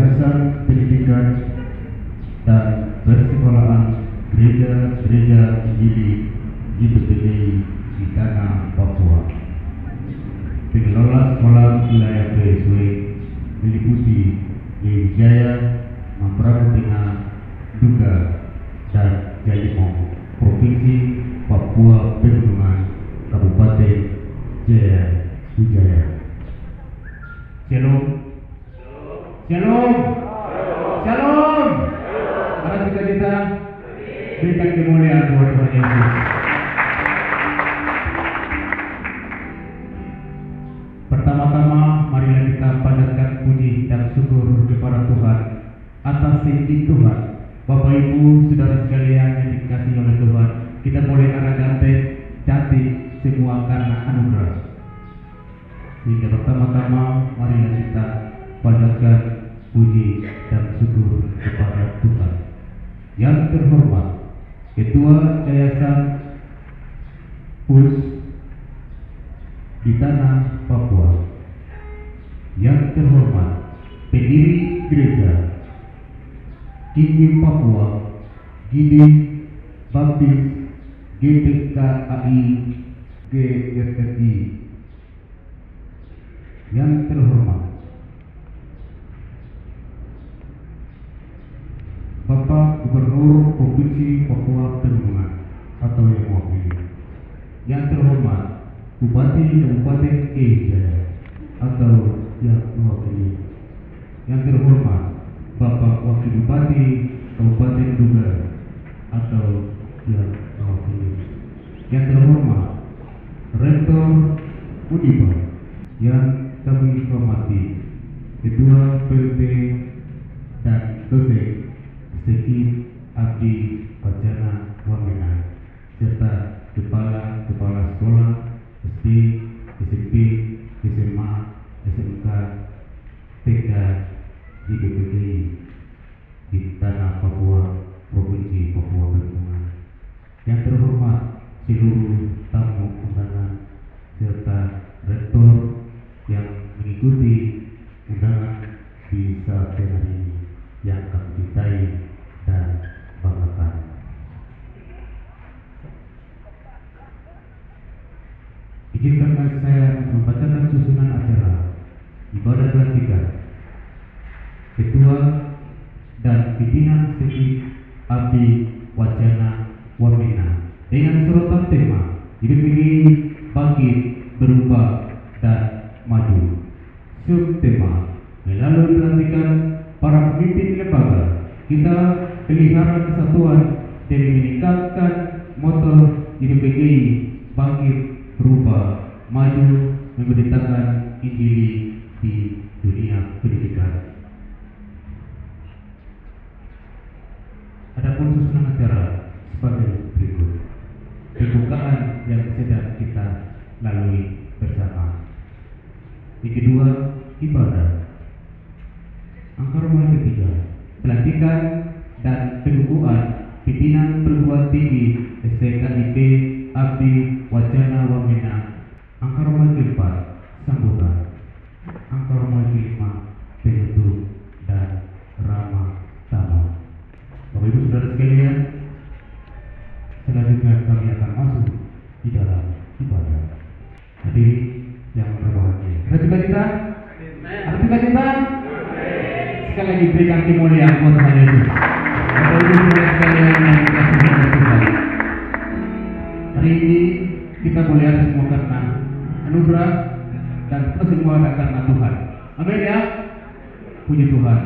Yayasan Pendidikan dan Persekolahan Gereja Injili GPPGI di Tanah Papua. Pengelola sekolah wilayah PSW meliputi Wijaya, Mambramo Tengah, Duga, dan Jalimong, Provinsi Papua Pegunungan, Kabupaten Jaya Wijaya. Shalom. Shalom. Shalom. Para cita-cita berikan kemuliaan buat Tuhan Yesus. Pertama-tama marilah kita panjatkan puji dan syukur kepada Tuhan atas janji Tuhan. Bapak Ibu, saudara sekalian yang dikasihi oleh Tuhan, kita boleh aragante cantik semua karena anugerah. Sehingga pertama-tama marilah kita panjatkan puji dan syukur kepada Tuhan. Yang terhormat Ketua Yayasan PUS di Tanah Papua, yang terhormat pendiri gereja Kini Papua Gidi Baptis GPKAI GRRI, yang terhormat Bapak Gubernur Provinsi Papua Pegunungan atau yang mewakili, yang terhormat Bupati Kabupaten Jaya atau yang mewakili, yang terhormat Bapak Wakil Bupati Kabupaten Duga atau yang mewakili, yang terhormat Rektor Uniba yang kami hormati, Ketua PLT dan dosen Seki Abdi Wacana Wamena, serta kepala sekolah SD, SMP, SMA, SMK, TK di GPPGI di Tanah Papua, Provinsi Papua Pegunungan. Yang terhormat seluruh tamu undangan serta rektor yang mengikuti undangan di saat hari ini, yang kami cintai dan banggakan. Izinkan saya membacakan susunan acara ibadah pelantikan Ketua dan Pimpinan Seki Abdi Wacana Wamena dengan sorotan tema GPPGI Bangkit, Berubah, dan Maju. Subtema melalui pelantikan para pemimpin lembaga, kita pelihara kesatuan dan meningkatkan motor GPPGI Bangkit, Berubah, Maju, memberitakan Injili di dunia pendidikan. Adapun susunan acara sebagai berikut. Pembukaan yang sedang kita lalui bersama. Yang kedua, ibadah. Angka ketiga, pelantikan dan pengukuhan pimpinan perguruan tinggi STKIP Abdi Wacana Wamena. Angka keempat, sambutan. Angka kelima, penutup dan ramah tamah. Bapak Ibu saudara sekalian, selanjutnya kami akan masuk di dalam ibadah. Hadirin yang berbahagia, ada cita-cita? Ada cita-cita? Sekali lagi berikan kemuliaan buat Tuhan Yesus. Bapak Ibu saudara sekalian yang dikasihi oleh Tuhan, hari ini kita melihat semua karena anugerah dan kita semua ada karena Tuhan. Amin ya. Puji Tuhan.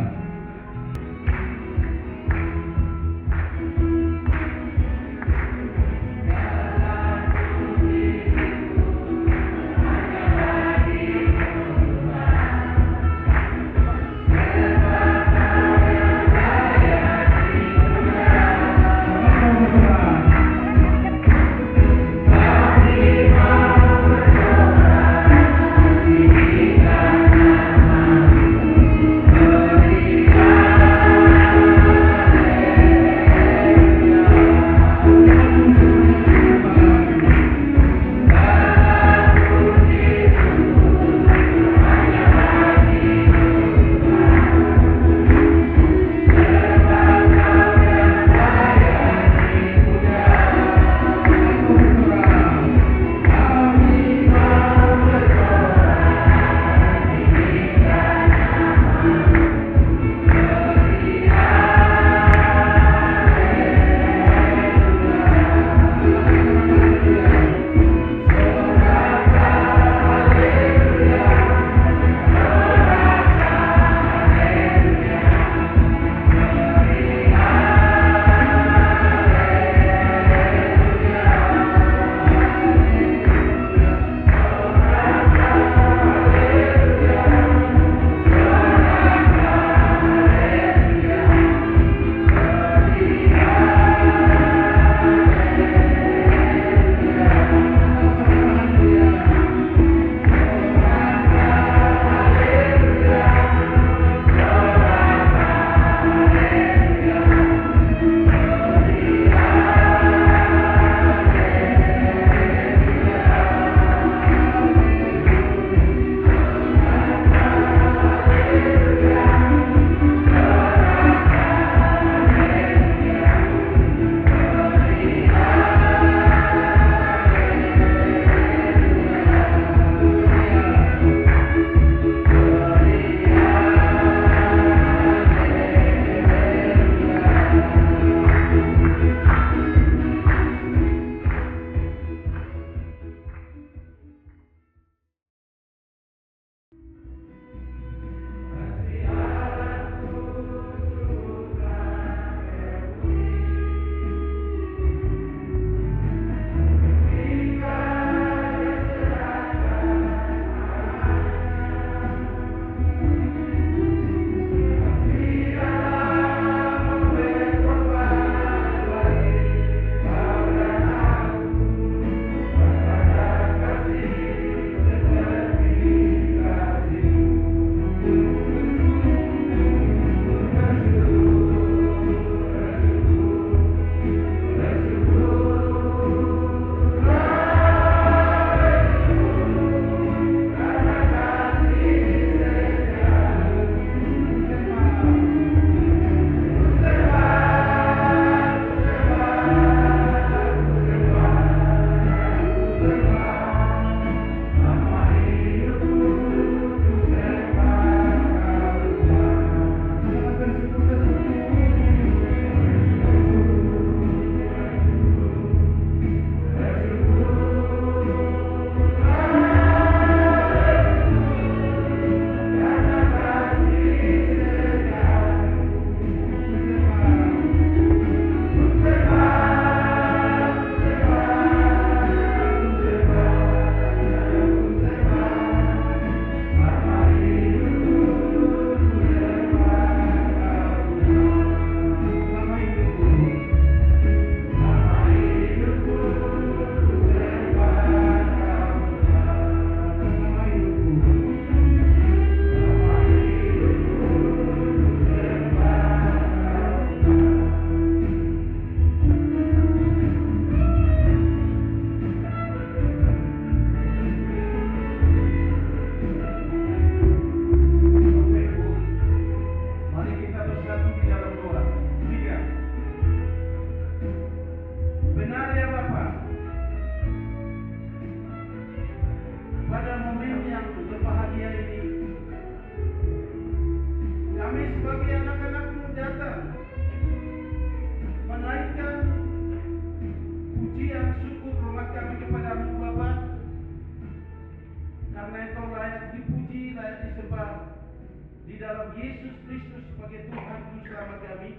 dalam Yesus Kristus sebagai Tuhan Juru Selamat kami.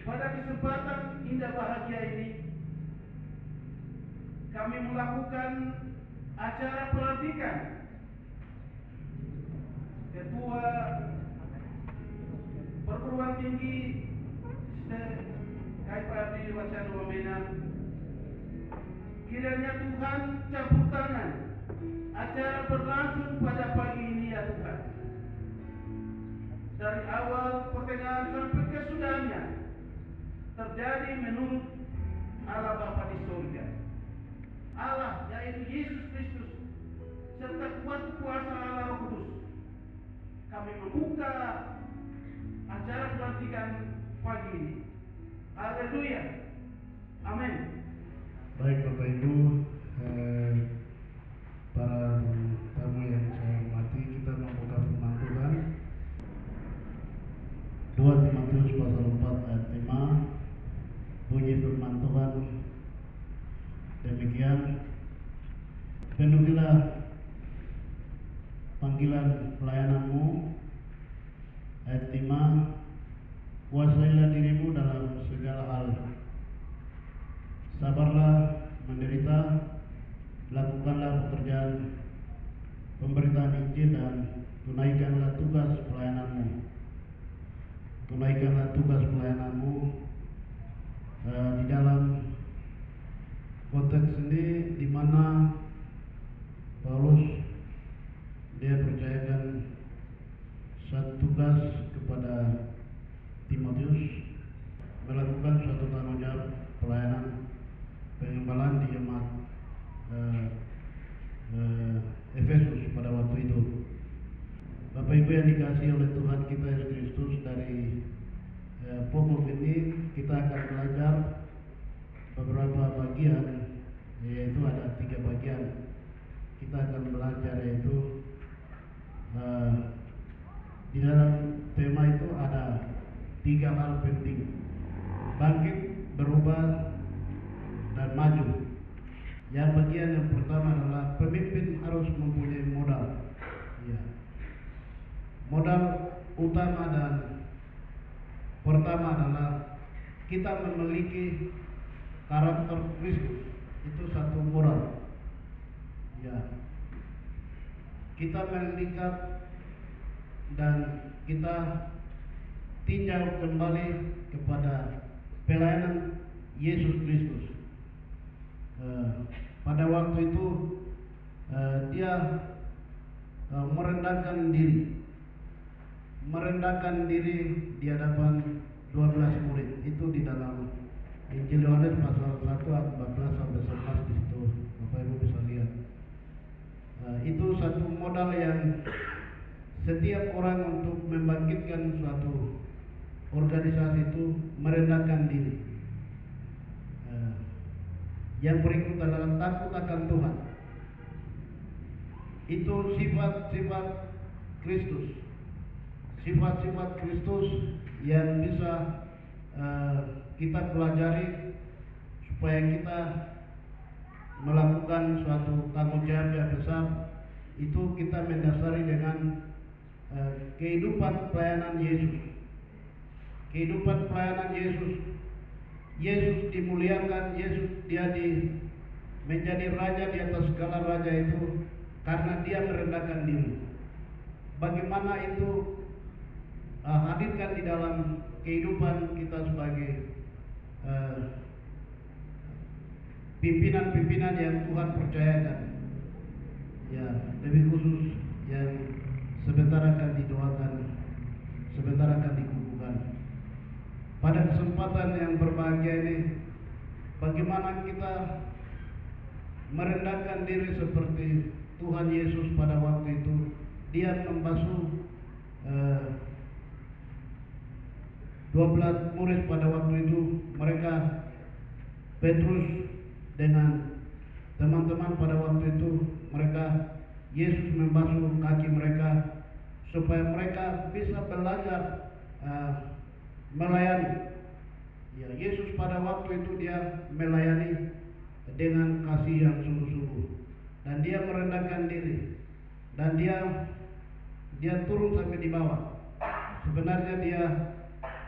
Pada kesempatan indah bahagia ini, kami melakukan acara pelantikan Ketua Perguruan Tinggi KIPAD Wacana Wamena. Kiranya Tuhan campur tangan acara berlangsung pada pagi ini ya Tuhan. Dari awal, pertengahan sampai kesudahannya terjadi menurut Allah Bapa di surga. Allah yaitu Yesus Kristus serta kuat kuasa Allah Roh Kudus. Kami membuka acara pelantikan pagi ini. Haleluya. Amin. Baik Bapak Ibu, para tamu yang saya hormati, kita membuka firman Tuhan 2 Timotius pasal 4 ayat 5. Bunyi firman Tuhan demikian, penuhilah panggilan pelayananmu. Ayat 5, kuasailah dirimu dalam segala hal, sabarlah menderita, lakukanlah pekerjaan pemberitaan Injil dan tunaikanlah tugas pelayananmu. Tunaikanlah tugas pelayananmu. Di dalam konteks ini, di mana Paulus dia percayakan satu tugas kepada Timotius melakukan suatu tanggung jawab pelayanan pengembalaan di jemaat Efesus pada waktu itu. Bapak Ibu yang dikasihi oleh Tuhan kita Yesus Kristus, dari pokok ini kita akan belajar beberapa bagian, yaitu ada 3 bagian. Kita akan belajar yaitu di dalam tema itu ada 3 hal penting: bangkit, berubah, dan maju. Yang bagian yang pertama adalah pemimpin harus mempunyai modal. Ya. Modal utama dan pertama adalah kita memiliki karakter Kristus. Itu satu modal. Ya. Kita melihat dan kita tinjau kembali kepada pelayanan Yesus Kristus. Pada waktu itu dia merendahkan diri di hadapan 12 murid. Itu di dalam Injil Yohanes pasal 1 ayat 14 sampai 11 di situ. Bapak Ibu bisa lihat. Itu satu modal yang setiap orang untuk membangkitkan suatu organisasi itu merendahkan diri. Yang berikut adalah takut akan Tuhan. Itu sifat-sifat Kristus. Sifat-sifat Kristus yang bisa kita pelajari supaya kita melakukan suatu tanggung jawab yang besar. Itu kita mendasari dengan kehidupan pelayanan Yesus. Kehidupan pelayanan Yesus. Yesus dimuliakan, Yesus dia menjadi raja di atas segala raja itu karena dia merendahkan diri. Bagaimana itu hadirkan di dalam kehidupan kita sebagai pimpinan-pimpinan yang Tuhan percayakan. Ya, lebih khusus yang sebentar akan didoakan, sebentar akan dikukuhkan. Pada kesempatan yang berbahagia ini, bagaimana kita merendahkan diri seperti Tuhan Yesus pada waktu itu. Dia membasuh 12 murid pada waktu itu. Mereka, Petrus dengan teman-teman pada waktu itu, mereka, Yesus membasuh kaki mereka supaya mereka bisa belajar melayani. Ya, Yesus pada waktu itu dia melayani dengan kasih yang sungguh-sungguh, dan dia merendahkan diri, dan dia dia turun sampai di bawah. Sebenarnya dia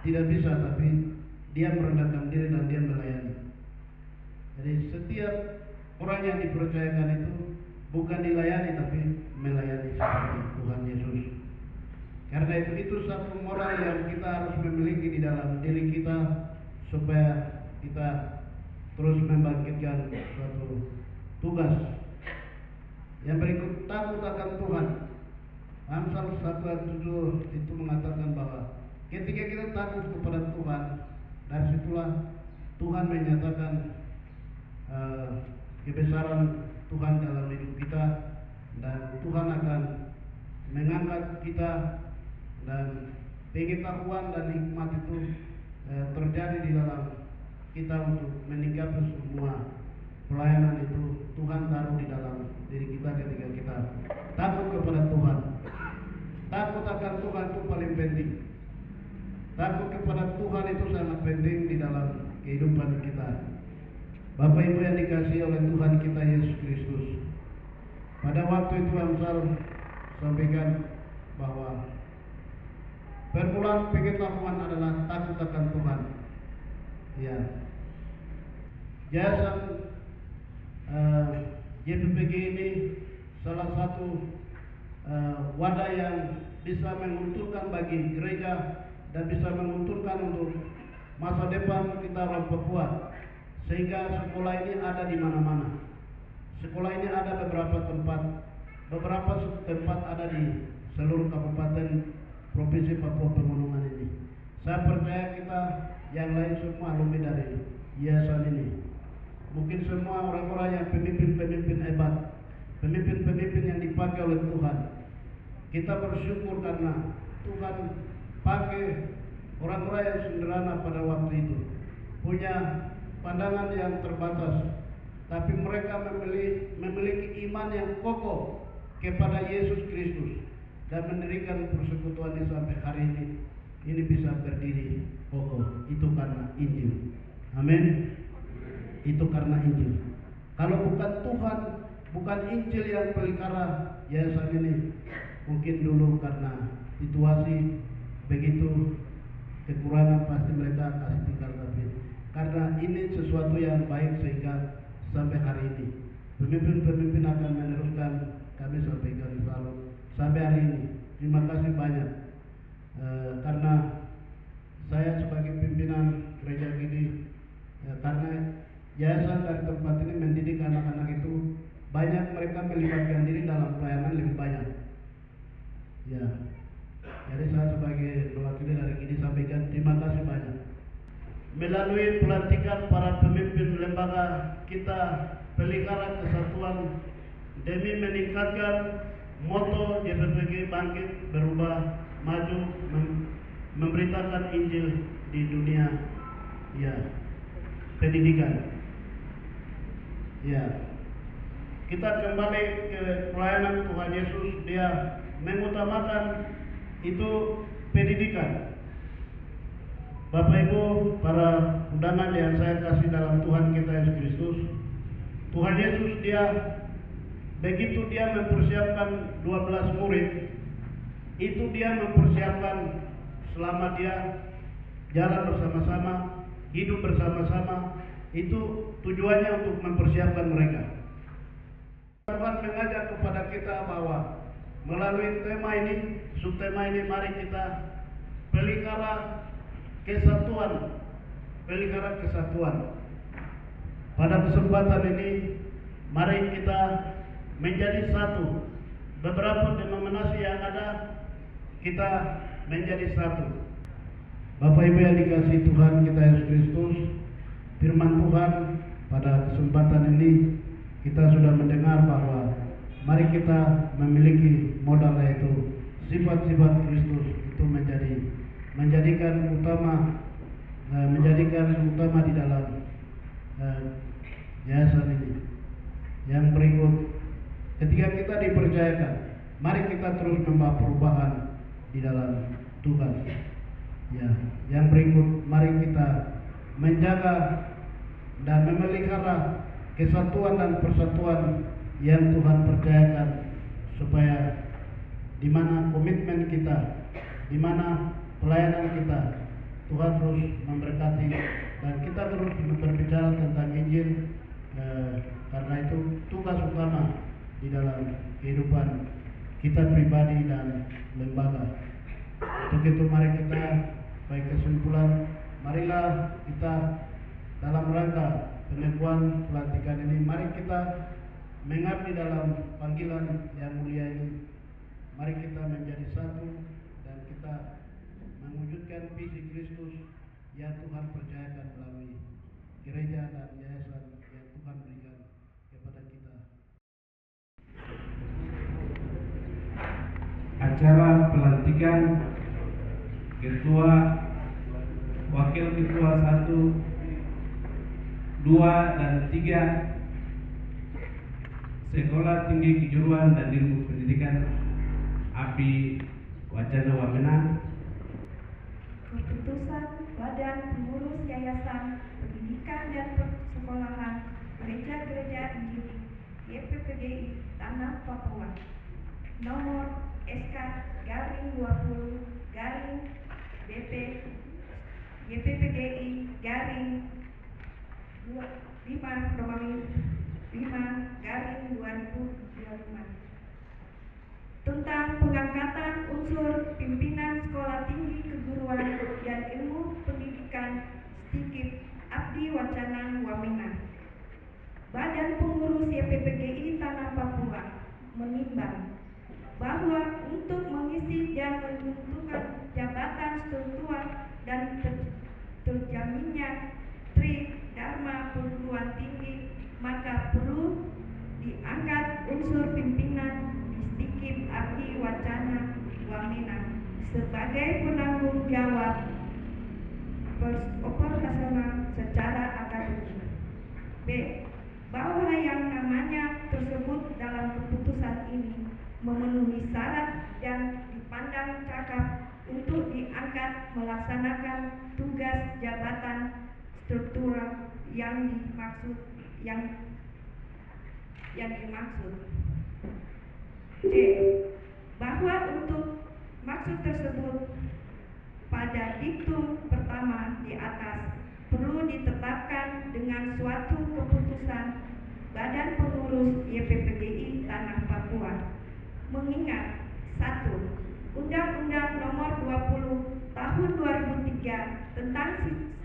tidak bisa, tapi dia merendahkan diri dan dia melayani. Jadi setiap orang yang dipercayakan itu bukan dilayani tapi melayani seperti Tuhan Yesus. Karena itu satu moral yang kita harus memiliki di dalam diri kita supaya kita terus membangkitkan suatu tugas. Yang berikut, takut akan Tuhan. Amsal 1:7 itu mengatakan bahwa ketika kita takut kepada Tuhan, dari situlah Tuhan menyatakan kebesaran Tuhan dalam hidup kita, dan Tuhan akan mengangkat kita, dan pengetahuan dan hikmat itu terjadi di dalam kita untuk meningkatkan semua pelayanan itu Tuhan taruh di dalam diri kita ketika kita takut kepada Tuhan. Takut akan Tuhan itu paling penting. Takut kepada Tuhan itu sangat penting di dalam kehidupan kita. Bapak Ibu yang dikasihi oleh Tuhan kita Yesus Kristus, pada waktu itu Amsal sampaikan bahwa permulaan pengetahuan adalah takut akan Tuhan. Ya, Yayasan YPPG ini salah satu wadah yang bisa menguntungkan bagi gereja dan bisa menguntungkan untuk masa depan kita orang Papua, sehingga sekolah ini ada di mana-mana. Sekolah ini ada beberapa tempat ada di seluruh kabupaten provinsi Papua Pegunungan ini. Saya percaya kita yang lain semua alumni dari yayasan ini. Mungkin semua orang-orang yang pemimpin-pemimpin hebat, pemimpin-pemimpin yang dipakai oleh Tuhan. Kita bersyukur karena Tuhan pakai orang-orang yang sederhana pada waktu itu, punya pandangan yang terbatas, tapi mereka memiliki iman yang kokoh kepada Yesus Kristus dan mendirikan persekutuan ini sampai hari ini. Ini bisa berdiri kokoh, itu karena Injil. Amin. Itu karena Injil. Kalau bukan Tuhan, bukan Injil yang pelihara yayasan ini, mungkin dulu karena situasi begitu kekurangan pasti mereka kasih tinggal, tapi karena ini sesuatu yang baik sehingga sampai hari ini pemimpin-pemimpin akan meneruskan. Kami sampaikan selalu sampai hari ini. Terima kasih banyak karena saya sebagai pimpinan gereja ini, karena yayasan dari tempat ini mendidik anak-anak itu banyak, mereka melibatkan diri dalam pelayanan lebih banyak. Ya, jadi saya sebagai mewakili dari ini sampaikan terima kasih banyak. Melalui pelantikan para pemimpin lembaga, kita pelihara kesatuan demi meningkatkan moto YPPG bangkit, berubah, maju, memberitakan Injil di dunia. Ya, pendidikan. Ya, kita kembali ke pelayanan Tuhan Yesus. Dia mengutamakan itu pendidikan. Bapak Ibu, para undangan yang saya kasih dalam Tuhan kita Yesus Kristus, Tuhan Yesus dia begitu dia mempersiapkan 12 murid, itu dia mempersiapkan selama dia jalan bersama-sama, hidup bersama-sama, itu tujuannya untuk mempersiapkan mereka. Tuhan mengajak kepada kita bahwa melalui tema ini, subtema ini, mari kita pelihara kesatuan, pelihara kesatuan. Pada kesempatan ini, mari kita menjadi satu. Beberapa denominasi yang ada, kita menjadi satu. Bapak Ibu yang dikasihi Tuhan kita Yesus Kristus, firman Tuhan pada kesempatan ini kita sudah mendengar bahwa mari kita memiliki modal, yaitu sifat-sifat Kristus itu menjadikan utama di dalam yayasan ini. Yang berikut, ketika kita dipercayakan, mari kita terus membawa perubahan di dalam tugas. Ya, yang berikut, mari kita menjaga dan memelihara kesatuan dan persatuan yang Tuhan percayakan, supaya di mana komitmen kita, di mana pelayanan kita. Tuhan terus memberkati dan kita terus berbicara tentang Injil, karena itu tugas utama di dalam kehidupan kita pribadi dan lembaga. Untuk itu mari kita, baik kesimpulan, marilah kita dalam rangka peneguhan pelantikan ini, mari kita mengabdi dalam panggilan yang mulia ini. Mari kita menjadi satu dan kita mewujudkan visi Kristus yang Tuhan percayakan melalui gereja dan yayasan yang Tuhan berikan kepada kita. Acara pelantikan Ketua, Wakil Ketua 1, 2, dan 3 Sekolah Tinggi Kejuruan dan Ilmu Pendidikan Abdi Wacana Wamena. Keputusan Badan Pengurus Yayasan Pendidikan dan Persekolahan Gereja-Gereja Injil YPPGI Tanah Papua nomor SK-20-BP YPPGI _5/2025 tentang pengangkatan unsur pimpinan Sekolah Tinggi Keguruan dan Ilmu Pendidikan STIKIP Abdi Wacana Wamena. Badan Pengurus YPPGI Tanah Papua menimbang bahwa untuk mengisi dan menentukan jabatan struktural dan terjaminnya Tri Dharma perguruan tinggi, maka perlu diangkat unsur pimpinan STIKIP Abdi Wacana Wamena sebagai penanggung jawab operasional secara akademik. B. Bahwa yang namanya tersebut dalam keputusan ini memenuhi syarat dan dipandang cakap untuk diangkat melaksanakan tugas jabatan struktural yang dimaksud. C. Bahwa untuk maksud tersebut pada diktum pertama di atas perlu ditetapkan dengan suatu keputusan Badan Pengurus YPPGI Tanah Papua. Mengingat 1. Undang-Undang Nomor 20 Tahun 2003 tentang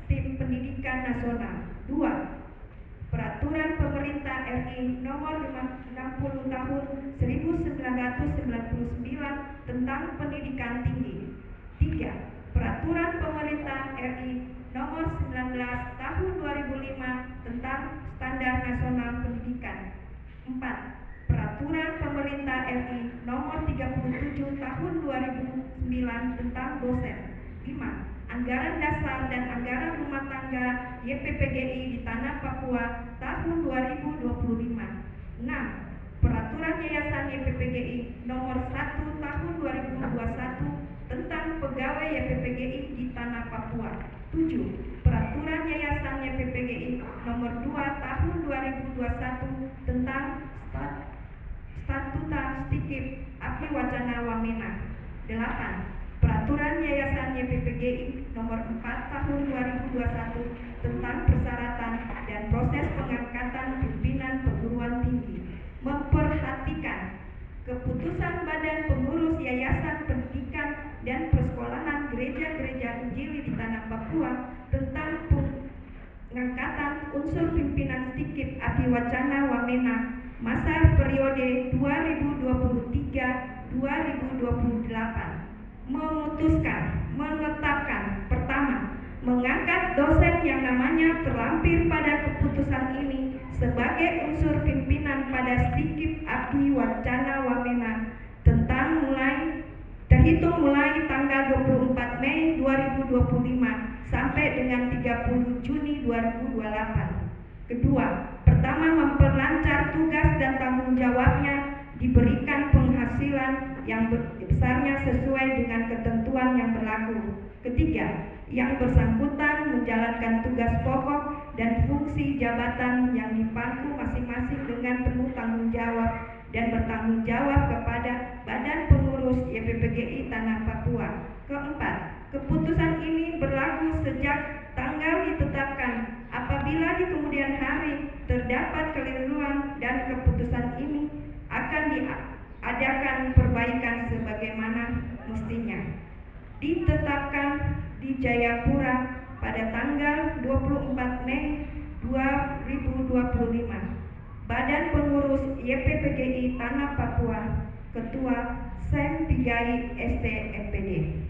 Sistem Pendidikan Nasional. 2. Peraturan Pemerintah RI Nomor 60 Tahun 1999 tentang Pendidikan Tinggi. 3. Peraturan Pemerintah RI Nomor 19 Tahun 2005 tentang Standar Nasional Pendidikan. 4. Peraturan Pemerintah RI Nomor 37 Tahun 2009 tentang dosen. 5. Anggaran dasar dan anggaran rumah tangga YPPGI di Tanah Papua tahun 2025. 6. Peraturan Yayasan YPPGI Nomor 1 Tahun 2021 tentang pegawai YPPGI di Tanah Papua. 7. Peraturan Yayasan YPPGI Nomor 2 Tahun 2021 tentang Statuta STIKIP Abdi Wacana Wamena. 8. Peraturan Yayasan YPPGI Nomor 4 Tahun 2021 tentang persyaratan dan proses pengangkatan pimpinan perguruan tinggi. Memperhatikan keputusan Badan Pengurus Yayasan Pendidikan dan Persekolahan Gereja-Gereja Injili di Tanah Papua tentang pengangkatan unsur pimpinan STIKIP Abdi Wacana Wamena masa periode 2023-2028. Memutuskan, menetapkan, pertama, mengangkat dosen yang namanya terlampir pada keputusan ini sebagai unsur pimpinan pada STIKIP Abdi Wacana Wamena terhitung mulai tanggal 24 Mei 2025 sampai dengan 30 Juni 2028. Kedua, pertama, memperlancar tugas dan tanggung jawabnya, diberikan penghasilan yang besarnya sesuai dengan ketentuan yang berlaku. Ketiga, yang bersangkutan menjalankan tugas pokok dan fungsi jabatan yang dipangku masing-masing dengan penuh tanggung jawab dan bertanggung jawab kepada Badan Pengurus pengurus YPPGI Tanah Papua. Keempat, keputusan ini berlaku sejak tanggal ditetapkan. Apabila di kemudian hari terdapat keliruan dan keputusan ini akan diadakan perbaikan sebagaimana mestinya. Ditetapkan di Jayapura pada tanggal 24 Mei 2025. Badan Pengurus YPPGI Tanah Papua, Ketua Sem Pigai ST MPD.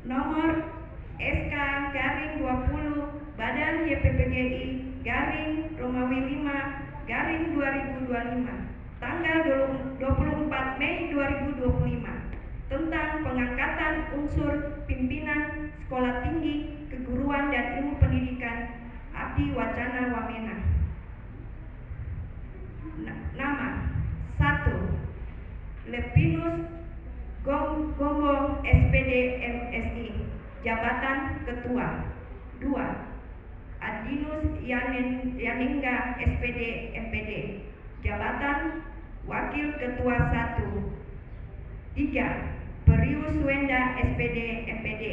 Nomor SK garing 20 Badan YPPGI garing Romawi 5 garing 2025 tanggal 24 Mei 2025 tentang pengangkatan unsur pimpinan Sekolah Tinggi Keguruan dan Ilmu Pendidikan Abdi Wacana Wamena. Nama 1. Lepinus Gombo SPD MSI, Jabatan Ketua. 2. Adinus Yaningga SPD MPD, Jabatan Wakil Ketua 1. 3. Perius Wenda SPD MPD,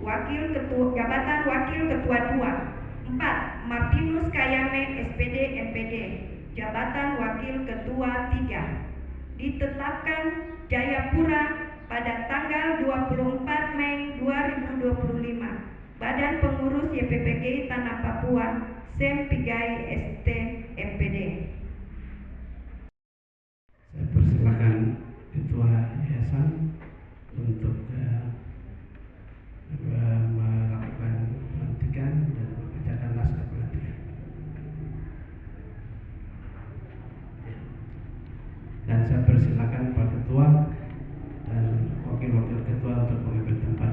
Jabatan Wakil Ketua 2. 4. Martinus Kayame SPD MPD, Jabatan Wakil Ketua 3. Ditetapkan Jayapura pada tanggal 24 Mei 2025. Badan Pengurus YPPGI Tanah Papua, Sem Pigai ST MPD. Saya persilakan Ketua Yayasan untuk melakukan pelantikan dan membacakan naskah pelantikan. Dan saya persilakan Pak Ketua dan Wakil-Wakil Ketua untuk mengambil tempat.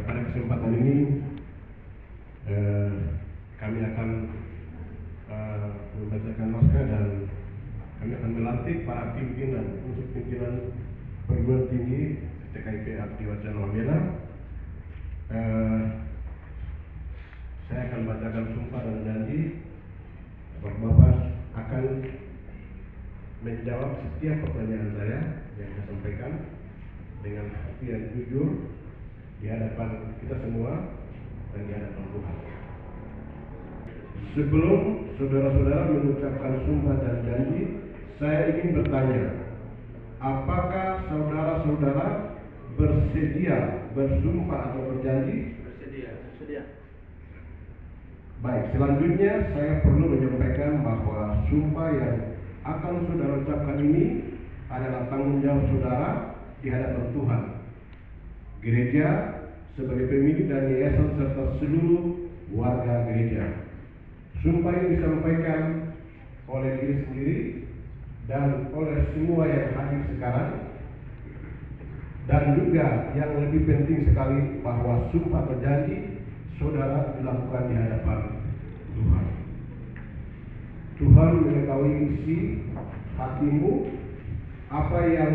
Pada kesempatan ini kami akan membacakan naskah dan kami akan melantik para pimpinan unsur pimpinan perguruan tinggi TKIP Abdi Wacana Wamena. Saya akan bacakan sumpah dan janji. Bapak-bapak akan menjawab setiap pertanyaan saya yang saya sampaikan dengan hati yang jujur di hadapan kita semua dan di hadapan Tuhan. Sebelum saudara-saudara mengucapkan sumpah dan janji, saya ingin bertanya, apakah saudara-saudara bersedia bersumpah atau berjanji? Bersedia. Baik, selanjutnya saya perlu menyampaikan bahwa sumpah yang akan saudara ucapkan ini adalah tanggung jawab saudara di hadapan Tuhan, gereja sebagai pemilik dan yayasan serta seluruh warga gereja. Sumpah ini disampaikan oleh diri sendiri dan oleh semua yang hadir sekarang, dan juga yang lebih penting sekali bahwa sumpah atau janji saudara dilakukan di hadapan Tuhan. Tuhan mengetahui isi hatimu, apa yang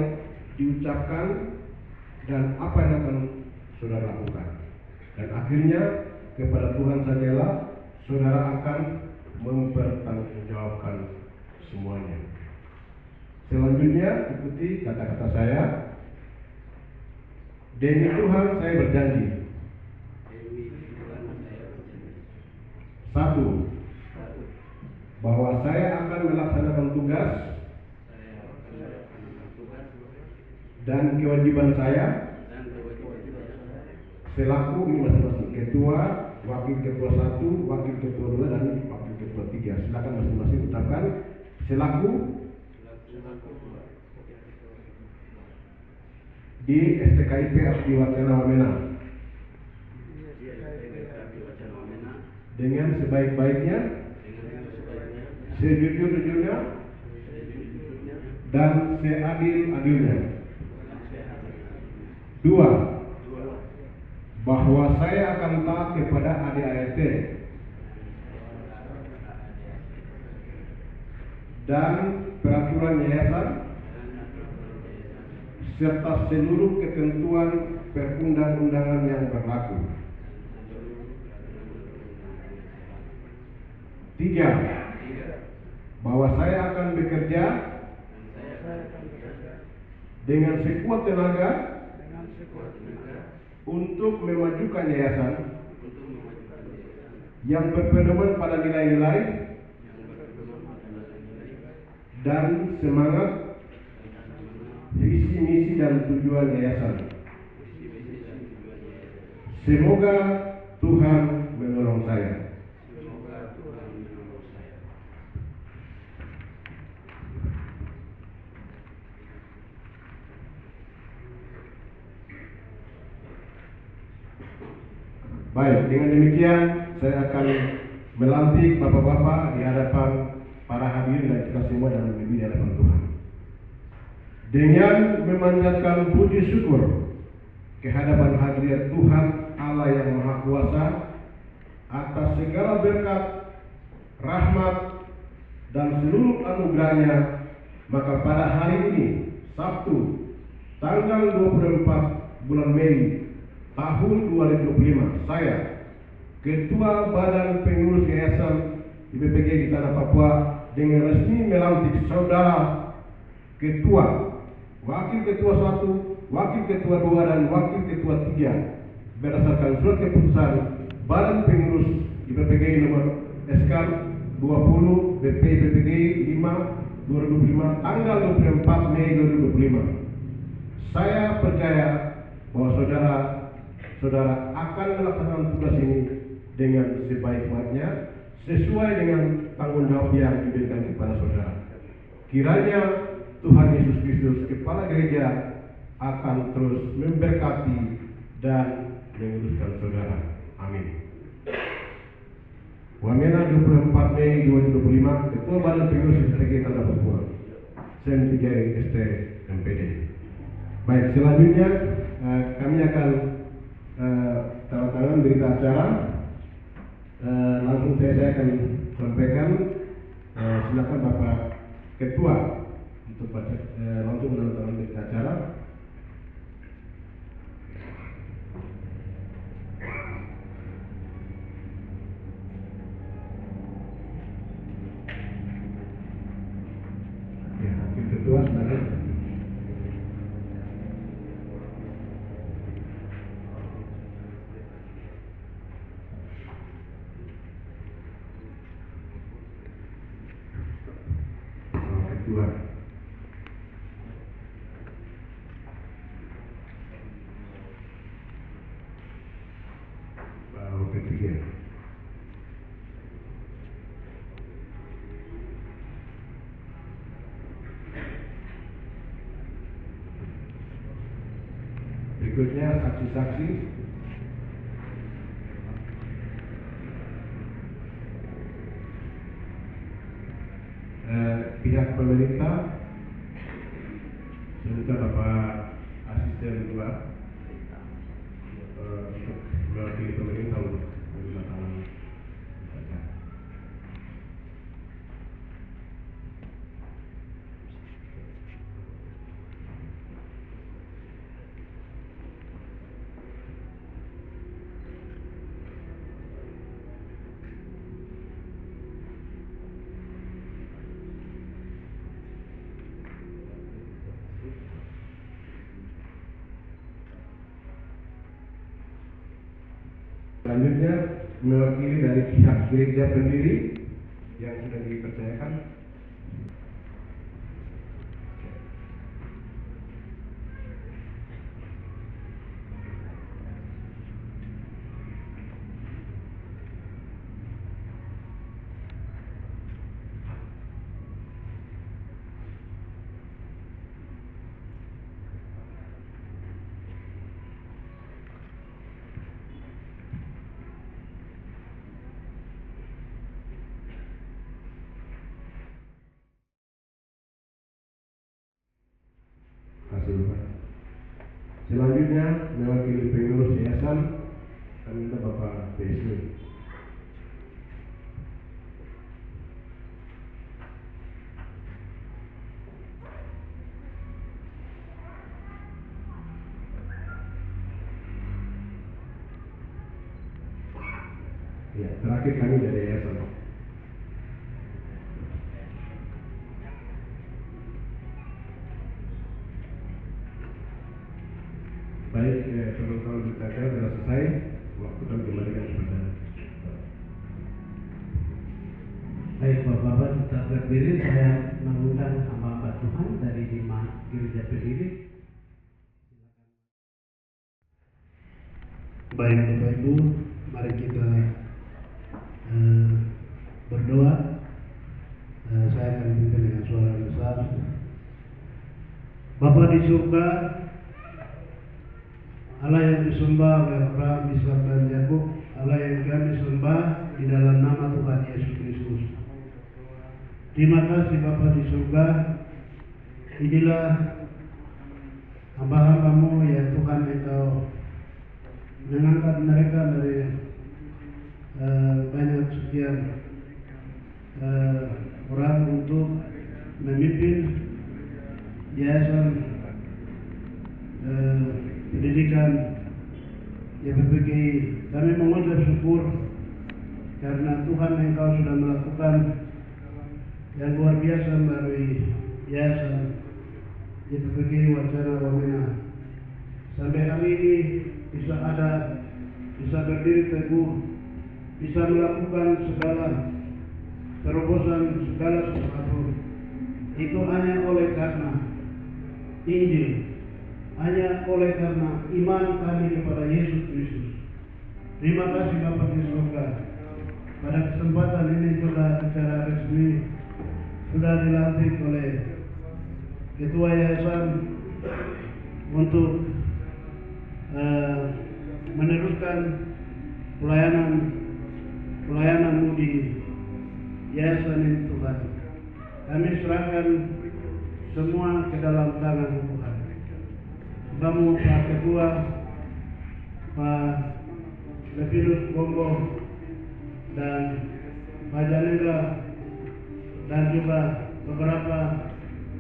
diucapkan dan apa yang akan saudara lakukan. Dan akhirnya kepada Tuhan sajalah saudara akan mempertanggungjawabkan semuanya. Selanjutnya ikuti kata-kata saya. Demi Tuhan saya berjanji. 1. Bahwa saya akan melaksanakan tugas dan kewajiban saya selaku ini masing-masing ketua, wakil ketua 1, wakil ketua 2 dan wakil ketua 3. Silakan masing-masing ucapkan selaku di STKIP Abdi Wacana Wamena dengan sebaik-baiknya, sejujur-jujurnya dan seadil-adilnya. 2. Bahwa saya akan taat kepada ADART dan peraturan yayasan serta seluruh ketentuan perundang-undangan yang berlaku. 3. Bahwa saya akan bekerja dengan sekuat tenaga untuk memajukan yayasan yang berpedoman pada nilai-nilai dan semangat, visi misi dan tujuan yayasan. Semoga Tuhan menolong saya. Baik, dengan demikian saya akan melantik bapak-bapak di hadapan para hadirin dan kita semua dalam mimpi di hadapan Tuhan. Dengan memanjatkan puji syukur kehadapan hadirat Tuhan Allah yang Maha Kuasa atas segala berkat, rahmat dan seluruh anugerahnya, maka pada hari ini Sabtu tanggal 24 bulan Mei tahun 2025, saya Ketua Badan Pengurus Yayasan IPPG di Tanah Papua dengan resmi melantik saudara Ketua, Wakil Ketua 1, Wakil Ketua 2 dan Wakil Ketua 3 berdasarkan surat keputusan Badan Pengurus IPPG nomor SK 20 BP IPPG 5 2025 tanggal 24 Mei 2025. Saya percaya bahwa saudara akan melaksanakan tugas ini dengan sebaik-baiknya sesuai dengan tanggung jawab yang diberikan kepada saudara. Kiranya Tuhan Yesus Kristus, Kepala Gereja, akan terus memberkati dan menguruskan saudara. Amin. Wamena 24 Mei 2025, Ketua Badan Pengurus IPPG Tanah Papua, Sen 3 ST MPD. Baik, selanjutnya kami akan tanda tangan berita acara. Langsung saya akan sampaikan. Silakan Bapak Ketua untuk langsung menandatangani berita acara. Ya, Wakil Ketua silakan. Ketua. Baru ketiga. Berikutnya saksi-saksi. Pihak pemerintah, sebentar Bapak Asisten 2 untuk mewakili pemerintah untuk menandatangani. Selanjutnya mewakili dari pihak gereja pendiri yang sudah dipercayakan. Selanjutnya mewakili pengurus yayasan kami minta Bapak PSW. Ya, terakhir kami dari yayasan. Baik, teman-teman berita acara sudah selesai. Waktu kami kembalikan kepada Baik, Bapak-Bapak tetap berdiri. Saya mengundang hamba Tuhan dari 5 gereja berdiri. Baik Bapak Ibu, mari kita berdoa. Saya akan minta dengan suara besar. Bapa di surga, Allah yang disembah oleh Abraham, Ishak dan Yakub, Allah yang kami sembah di dalam nama Tuhan Yesus Kristus. Terima kasih Bapa di surga. Inilah hamba-hambamu ya Tuhan, Engkau mengangkat mereka dari banyak sekian orang untuk memimpin yayasan pendidikan YPPGI. Kami mengucap syukur karena Tuhan Engkau sudah melakukan yang luar biasa melalui yayasan YPPGI Wacana Wamena. Sampai hari ini bisa ada, bisa berdiri teguh, bisa melakukan segala terobosan, segala sesuatu. Itu hanya oleh karena Injil, hanya oleh karena iman kami kepada Yesus Kristus. Terima kasih Bapa di surga. Pada kesempatan ini juga secara resmi sudah dilantik oleh Ketua Yayasan untuk meneruskan pelayananmu di yayasan ini Tuhan. Kami serahkan semua ke dalam tangan Tuhan. Kamu Pak Ketua, Pak Lepidus Bongo dan Pak Janendra dan juga beberapa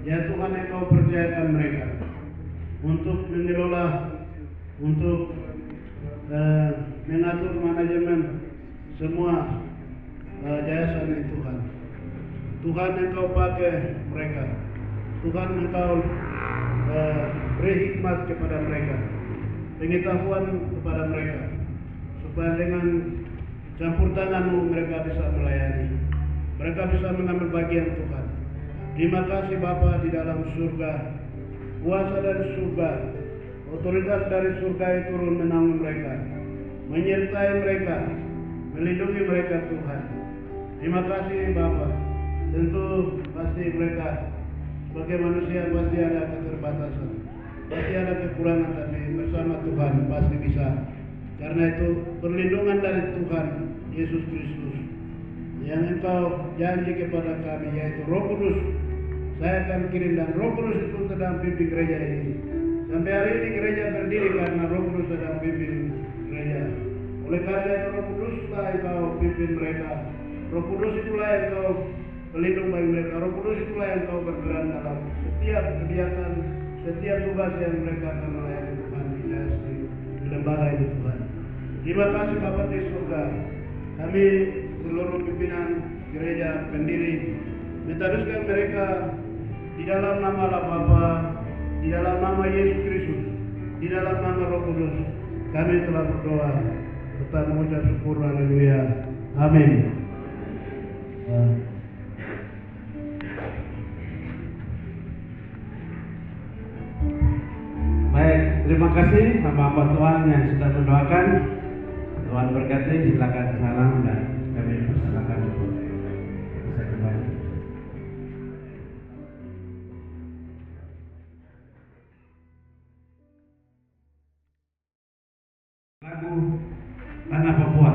ya Tuhan yang Kau percayakan mereka untuk mengelola, untuk mengatur manajemen semua yayasan ini Tuhan. Tuhan Engkau pakai mereka, Tuhan Engkau beri hikmat kepada mereka, pengetahuan kepada mereka, supaya dengan campur tangan-Mu mereka bisa melayani, mereka bisa mengambil bagian Tuhan. Terima kasih Bapa di dalam surga, kuasa dari surga, otoritas dari surga itu turun menanggung mereka, menyertai mereka, melindungi mereka Tuhan. Terima kasih Bapa. Tentu pasti mereka sebagai manusia pasti ada keterbatasan, pasti ada kekurangan, tapi bersama Tuhan pasti bisa. Karena itu perlindungan dari Tuhan Yesus Kristus yang Engkau janji kepada kami, yaitu Roh Kudus. Saya akan kirim dan Roh Kudus itu sedang pimpin gereja ini. Sampai hari ini gereja berdiri karena Roh Kudus sedang pimpin gereja. Oleh karena itu Roh Kuduslah Engkau pimpin mereka. Roh Kudus itulah yang Engkau pelindung bagi mereka. Roh Kudus itulah yang Engkau berperan dalam setiap kegiatan, setiap tugas yang mereka akan melayani Tuhan di lembaga ini Tuhan. Terima kasih Bapa di surga. Kami seluruh pimpinan gereja pendiri meneruskan mereka di dalam nama Allah Bapa, di dalam nama Yesus Kristus, di dalam nama Roh Kudus. Kami telah berdoa serta mengucap syukur. Haleluya. Amin. Baik, terima kasih hamba-hamba Tuhan yang sudah mendoakan. Tuhan berkati, silakan salam dan kami persilakan untuk bisa kembali. Lagu Tanah Papua.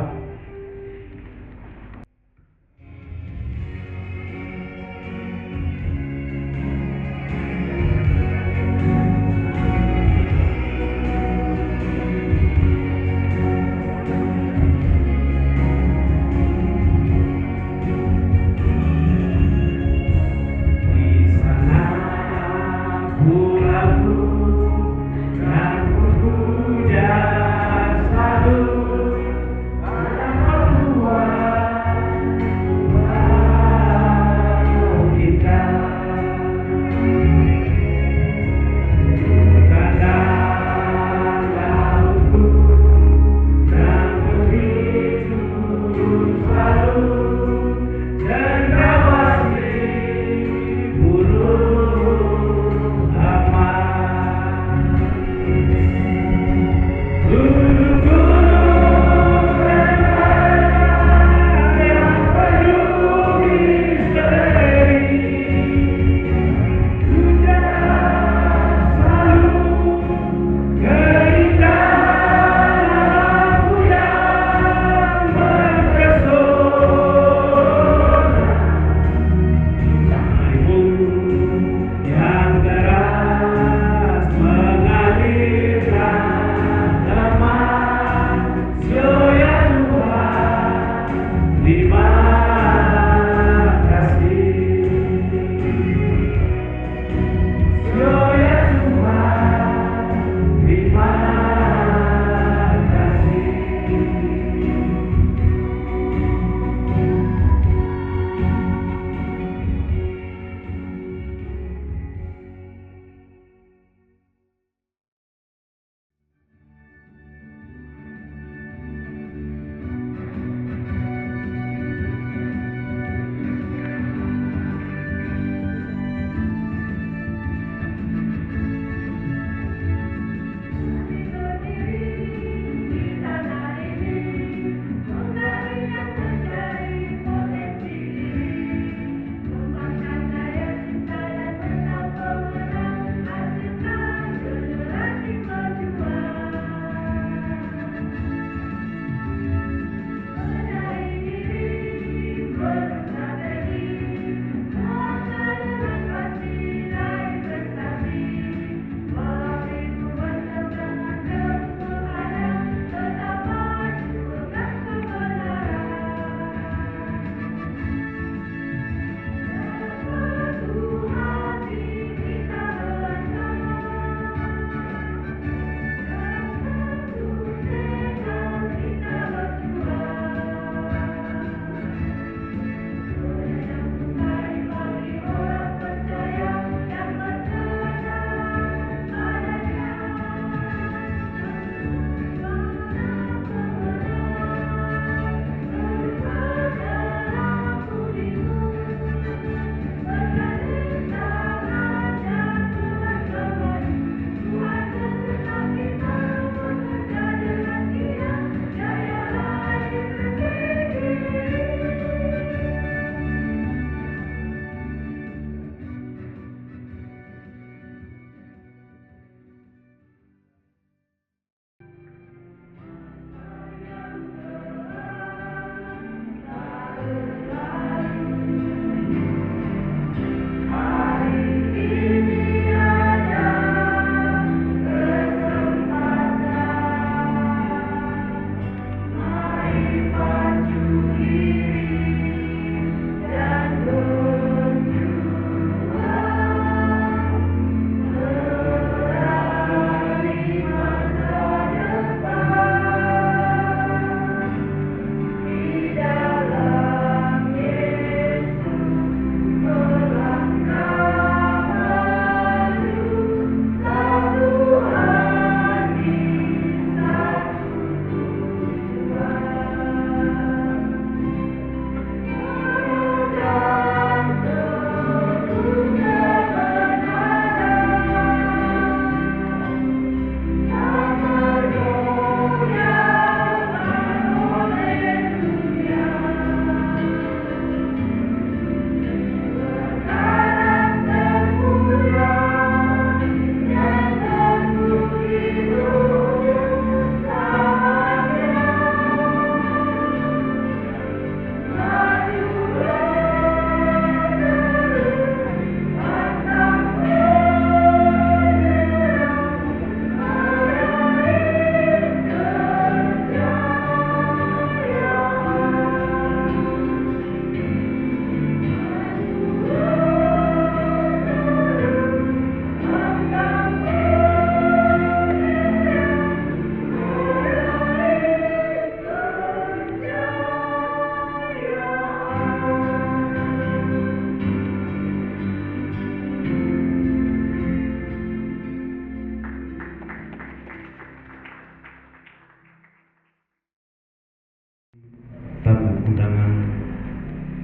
undangan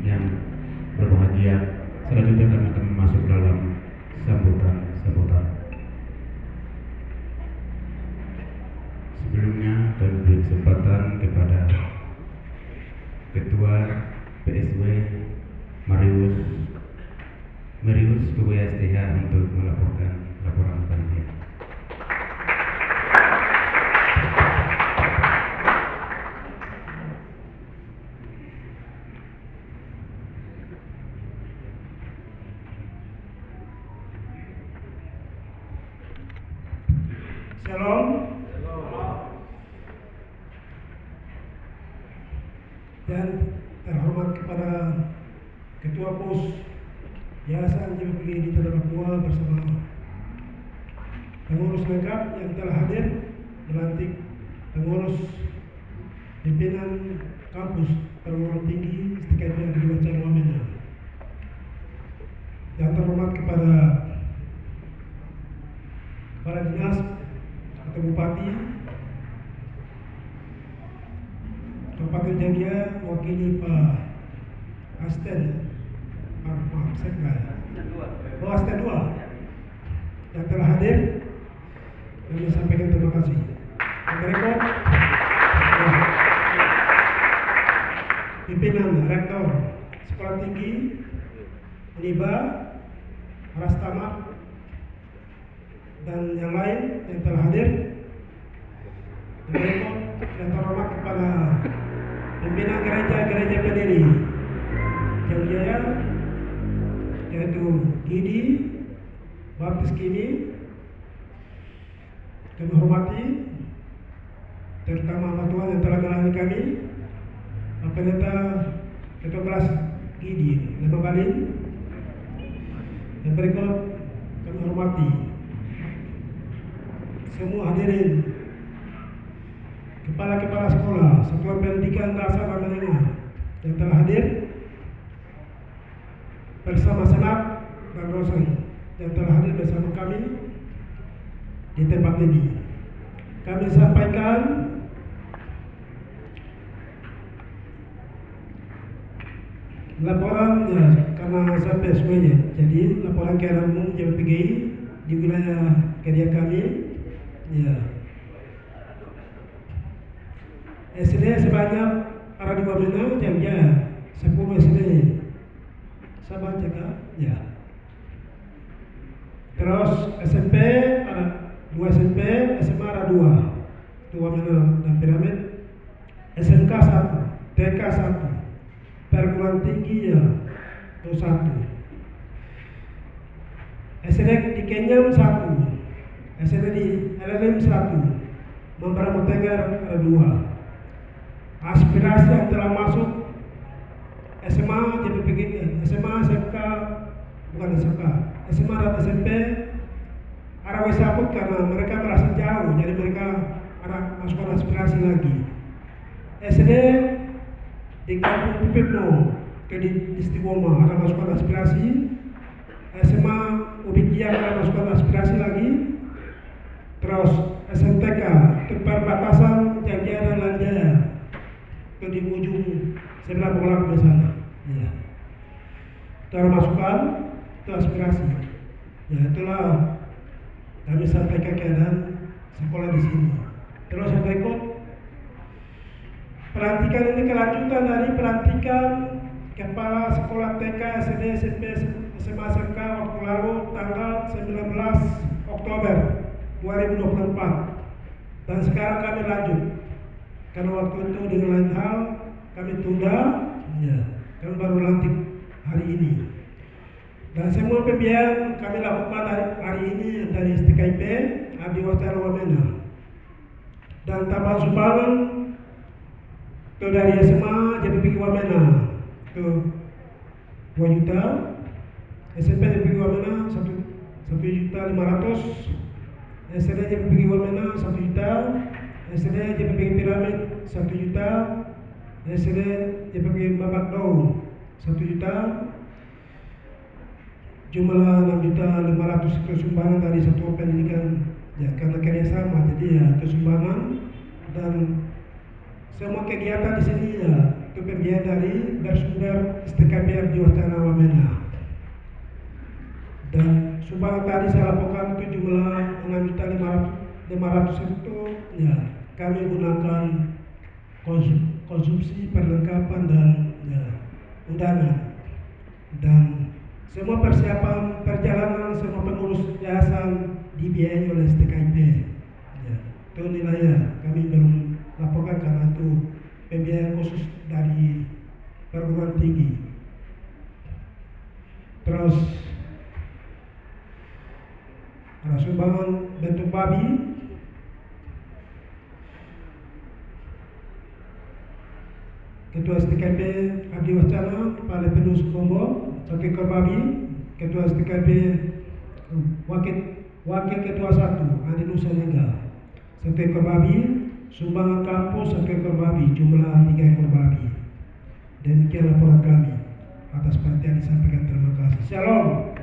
yang berbahagia. Selanjutnya kami akan masuk dalam sambutan. Sebelumnya kami beri kesempatan kepada Ketua PSW Marius PWSTH untuk melaporkan laporan panitia. Shalom. Dan terhormat kepada Ketua Pos Yayasan JPPG di Tanah Papua bersama pengurus lengkap yang telah hadir, melantik pengurus pimpinan kampus perguruan tinggi STKIP Negeri Wacan Wamena. Yang terhormat kepada Kepala Dinas atau Bupati Kabupaten Jaya, mewakili Pak Asten, maaf Sekda, Asten 2 yang telah hadir, kami sampaikan terima kasih. Berikut pimpinan Rektor Sekolah Tinggi Uniba, Rastamak, dan yang lain yang telah hadir. Berikut yang terhormat kepada pimpinan gereja pendiri Jaya, yaitu Gidi, Baptis Kini. Kami hormati terutama Tuhan yang telah melayani kami, Pendeta Ketua Kelas Gidi Lema Balin. Yang berikut kami hormati semua hadirin, kepala-kepala sekolah, satuan pendidikan dasar dan menengah yang telah hadir, bersama senat dan dosen yang telah hadir bersama kami di tempat ini. Kami sampaikan laporan karena sampai semuanya. Jadi laporan keadaan umum JPPGI di wilayah kerja kami. Ya. SD sebanyak ada 2 Wamena, Jaya 10 SD. Sama cekak, ya. Terus SMP ada 2 SMP, SMA ada 2 Wamena dan Piramid. SMK 1, TK 1, perguruan tinggi ya 1. SD di Kenyam 1, SD di LLM 1, Mambaramo Tengger ada 2. Aspirasi yang telah masuk SMA JPPG, SMA SMK, bukan SMK, SMA dan SMP ada wisaput karena mereka merasa jauh, jadi mereka ada masukkan aspirasi lagi. SD di Kampung Pipitno ke di Istiqomah ada masukkan aspirasi. SMA Ubikian ada masukkan aspirasi lagi. Terus SMTK ke perbatasan Jaya dan Lanjaya ke di ujung sebelah Bogor ke sana. Ya. Itu ada masukan, itu aspirasi. Ya, itulah kami sampaikan keadaan sekolah di sini. Terus yang berikut, pelantikan ini kelanjutan dari pelantikan kepala sekolah TK, SD, SMP, SMA, SMK waktu lalu tanggal 19 Oktober 2024. Dan sekarang kami lanjut. Karena waktu itu dengan lain hal kami tunda, ya, kami baru lantik hari ini. Dan semua pembiayaan kami lakukan hari ini dari STKIP Abdi Wacan Wamena. Dan tambah sumbangan itu dari SMA JPPG Wamena itu 2 juta, SMP JPPG Wamena 1.500.000, SD JPPG Wamena 1 juta, SD JPPG Piramid 1 juta, SD JPPG Babakdo 1 juta, jumlah 6.500.000 itu sumbangan dari satuan pendidikan, ya karena kerjasama, jadi ya itu sumbangan. Dan semua kegiatan di sini ya Itu pembiayaan dari bersumber STKP Abdi Wacana Wamena. Dan sumbangan tadi saya laporkan itu jumlah 6.500.000 itu ya kami gunakan konsumsi perlengkapan dan ya, undangan, dan semua persiapan perjalanan semua pengurus yayasan dibiayai oleh STKP. Ya, itu nilainya kami belum laporkan karena itu pembiayaan khusus dari perguruan tinggi. Terus ada sumbangan bentuk babi, Ketua STKP Abdi Wacana Kepala Penuh Sukombo 1 ekor babi, Ketua STKP Wakil Ketua 1 Andi Nusa Nega 1 ekor babi, sumbangan kampus 1 ekor babi, jumlah 3 ekor babi. Demikian laporan kami. Atas perhatian disampaikan, terima kasih. Shalom.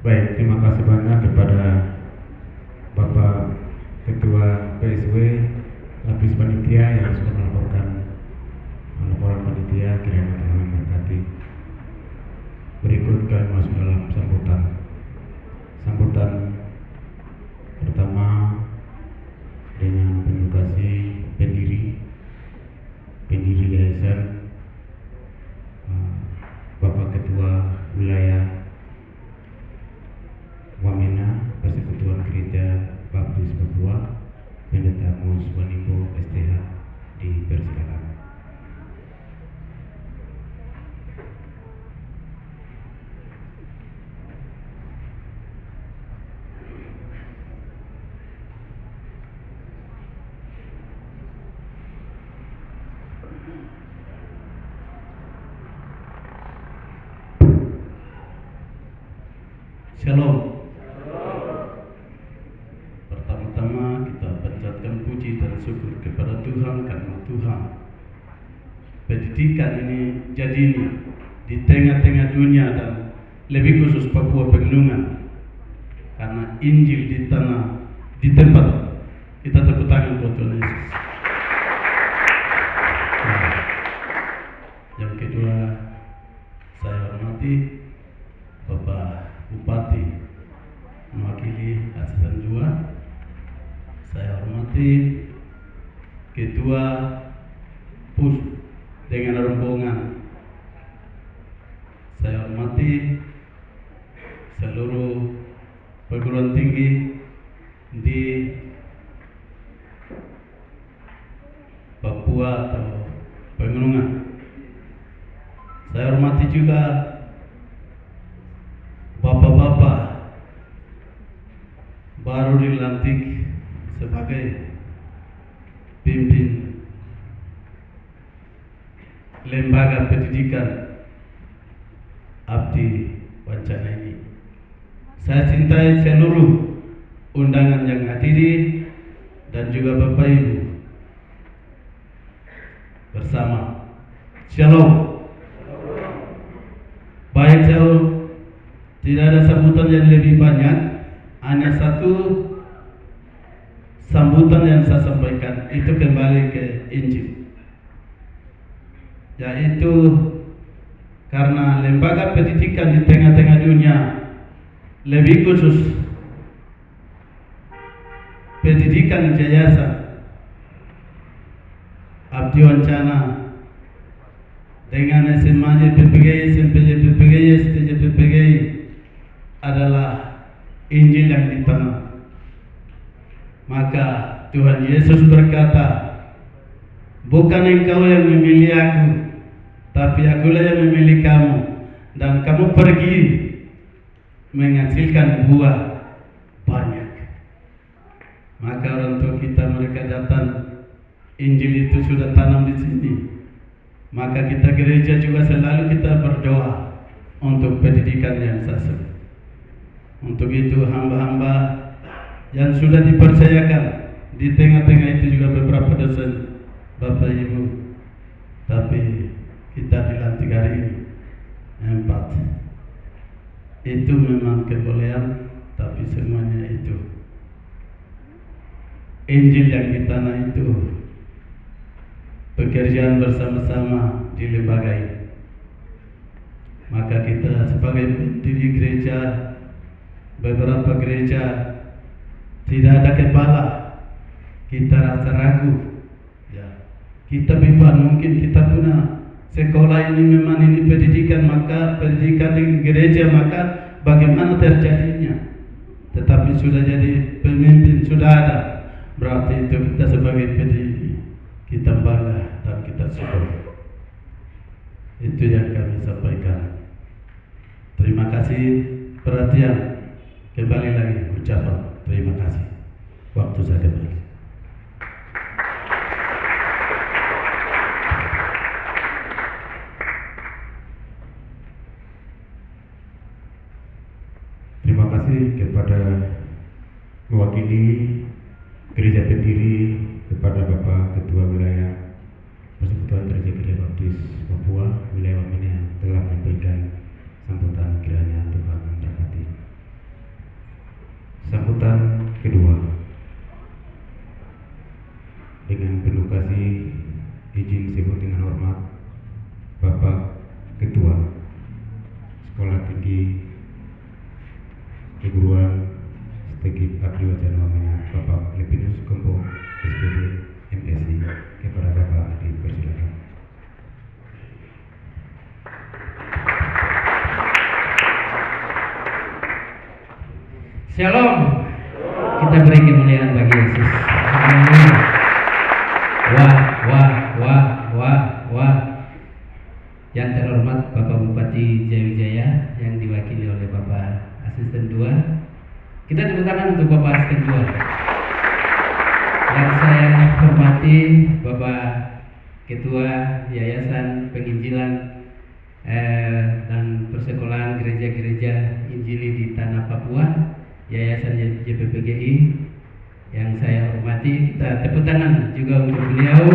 Baik, terima kasih banyak kepada Bapak Ketua PSW Lapis Panitia yang sudah melaporkan laporan panitia. Kiranya Tuhan memberkati. Berikut kami masuk dalam sambutan pertama dengan penuh kasih pendiri yayasan Bapak Ketua Wilayah Wamena Persekutuan Gereja Baptis Papua, Pendeta Mus Wanimbo STH, dipersilakan. Shalom. Pertama-tama kita panjatkan puji dan syukur kepada Tuhan karena Tuhan pendidikan ini jadinya di tengah-tengah dunia dan lebih khusus Papua Pegunungan, karena Injil di tempat kita tepuk tangan buat Tuhan Yesus. Nah, yang kedua, saya hormati Bapak Bupati mewakili Asisan Jua. Saya hormati Ketua PUS dengan rombongan. Saya hormati seluruh perguruan tinggi di Papua atau Pegunungan. Saya hormati juga bapak-bapak baru dilantik sebagai pimpin lembaga pendidikan Abdi Wacana ini. Saya cintai seluruh undangan yang hadiri dan juga Bapak Ibu bersama. Shalom. Baik, tidak ada sambutan yang lebih banyak, hanya satu sambutan yang saya sampaikan, itu kembali ke Injil, yaitu karena lembaga pendidikan di tengah-tengah dunia, lebih khusus pendidikan yayasan Abdi Wacana dengan SMA, PPGI, SMPJ, PPGI, STJ, PPGI adalah Injil yang ditanam. Maka Tuhan Yesus berkata, bukan engkau yang memilih aku, tapi akulah yang memilih kamu, dan kamu pergi menghasilkan buah banyak. Maka orang tua kita mereka datang, Injil itu sudah tanam di sini. Maka kita gereja juga selalu kita berdoa untuk pendidikan yang sasar. Untuk itu hamba-hamba yang sudah dipercayakan, di tengah-tengah itu juga beberapa dosen, Bapak Ibu tapi kita dilantik hari ini 4. Itu memang kebolehan, tapi semuanya itu Injil yang di tanah itu pekerjaan bersama-sama di lembaga ini. Maka kita sebagai pendiri gereja, beberapa gereja tidak ada kepala, kita rasa ragu. Ya, kita bimbang, mungkin kita punya sekolah ini memang ini pendidikan, maka pendidikan di gereja, maka bagaimana terjadinya? Tetapi sudah jadi pemimpin, sudah ada, berarti itu kita sebagai pendiri kita bangga dan kita syukur. Itu yang kami sampaikan. Terima kasih perhatian. Kembali lagi ucapan terima kasih. Waktu saya kembali. Terima kasih kepada mewakili gereja pendiri, kepada Bapak Ketua Wilayah Persekutuan Gereja Baptis Papua wilayah Wamena yang telah menyampaikan sambutan, kiranya Tuhan memberkati. Sambutan kedua, dengan penuh kasih izin sebut dengan hormat Bapak Ketua Sekolah Tinggi Keguruan Setegip Abdi Wacana Wamena, Bapak Lepinus Kompo SPD MSI. Kepada Bapak dipersilakan. Shalom. Kita beri kemuliaan bagi Yesus. Amin. Wah. Yang terhormat Bapak Bupati Jayawijaya yang diwakili oleh Bapak Asisten 2. Kita tepuk tangan untuk Bapak Asisten 2. Yang saya hormati Bapak Ketua Yayasan Penginjilan dan Persekolahan Gereja-Gereja Injili di Tanah Papua, Yayasan JPPGI. Yang saya hormati, kita tepuk tangan juga untuk beliau.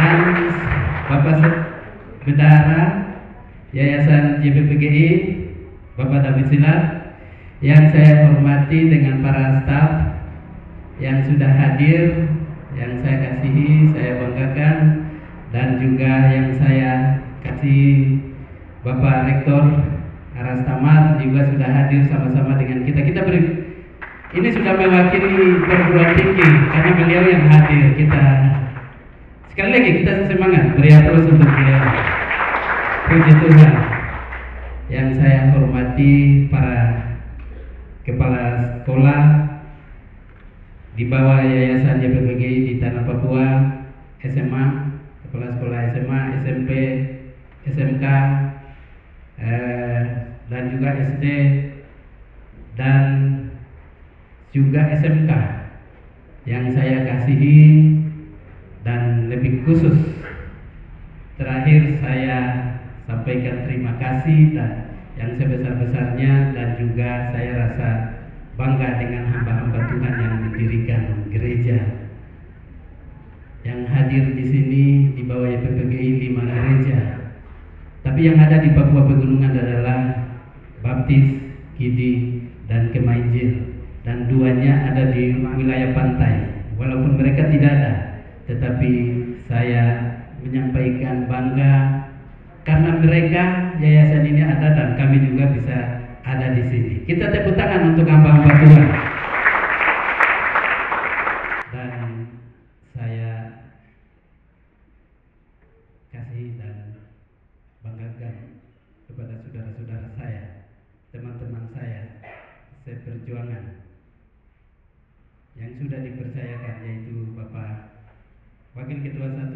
Dan Bapak Bendahara Yayasan JPPGI, Bapak David Silat. Yang saya hormati dengan para staf yang sudah hadir, yang saya kasihi, saya banggakan, dan juga yang saya kasih Bapak Rektor Aras Tamar juga sudah hadir sama-sama dengan kita. Kita beri, ini sudah mewakili perguruan tinggi karena beliau yang hadir. Kita sekali lagi kita semangat, beri aplaus untuk beliau. Puji Tuhan. Yang saya hormati para kepala sekolah di bawah Yayasan JPPGI di Tanah Papua, SMA, kepala sekolah SMA, SMP, SMK, dan juga SD, dan juga SMK yang saya kasihi, dan lebih khusus terakhir saya sampaikan terima kasih dan yang sebesar-besarnya, dan juga saya rasa bangga dengan hamba-hamba Tuhan yang mendirikan gereja. Yang hadir di sini di bawah YPPGI 5 gereja. Tapi yang ada di Papua Pegunungan adalah Baptis, Kidi, dan Kemainjil. Dan duanya ada di wilayah pantai. Walaupun mereka tidak ada, tetapi saya menyampaikan bangga karena mereka, yayasan ini ada dan kami juga bisa ada di sini. Kita tepuk tangan untuk hamba-hamba Tuhan. Dan saya kasih dan banggakan kepada saudara-saudara saya, teman-teman saya, seperjuangan yang sudah dipercayakan, yaitu Bapak Wakil Ketua 1,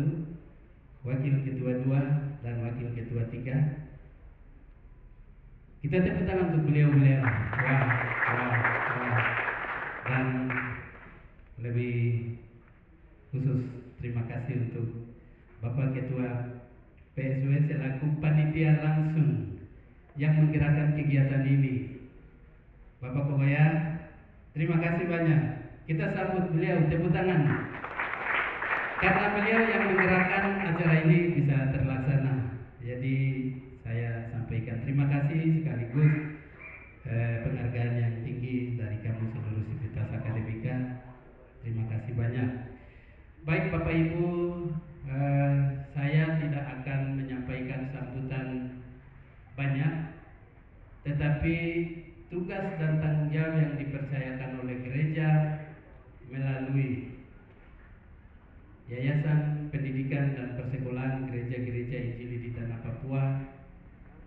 Wakil Ketua 2, dan Wakil Ketua 3. Kita tepuk tangan untuk beliau-beliau. Wah. Dan lebih khusus terima kasih untuk Bapak Ketua PSW selaku panitia langsung yang menggerakkan kegiatan ini, Bapak Koboya. Terima kasih banyak. Kita sambut beliau, tepuk tangan. karena beliau yang menggerakkan acara ini bisa terlaksana. Jadi saya sampaikan terima kasih sekaligus penghargaan yang tinggi dari kamu seluruh Sivitas Akademika. Terima kasih banyak. Baik Bapak Ibu, saya tidak akan menyampaikan sambutan banyak, tetapi tugas dan tanggung jawab yang dipercayakan oleh gereja melalui Yayasan Pendidikan dan Persekolahan Gereja-Gereja Injili di Tanah Papua,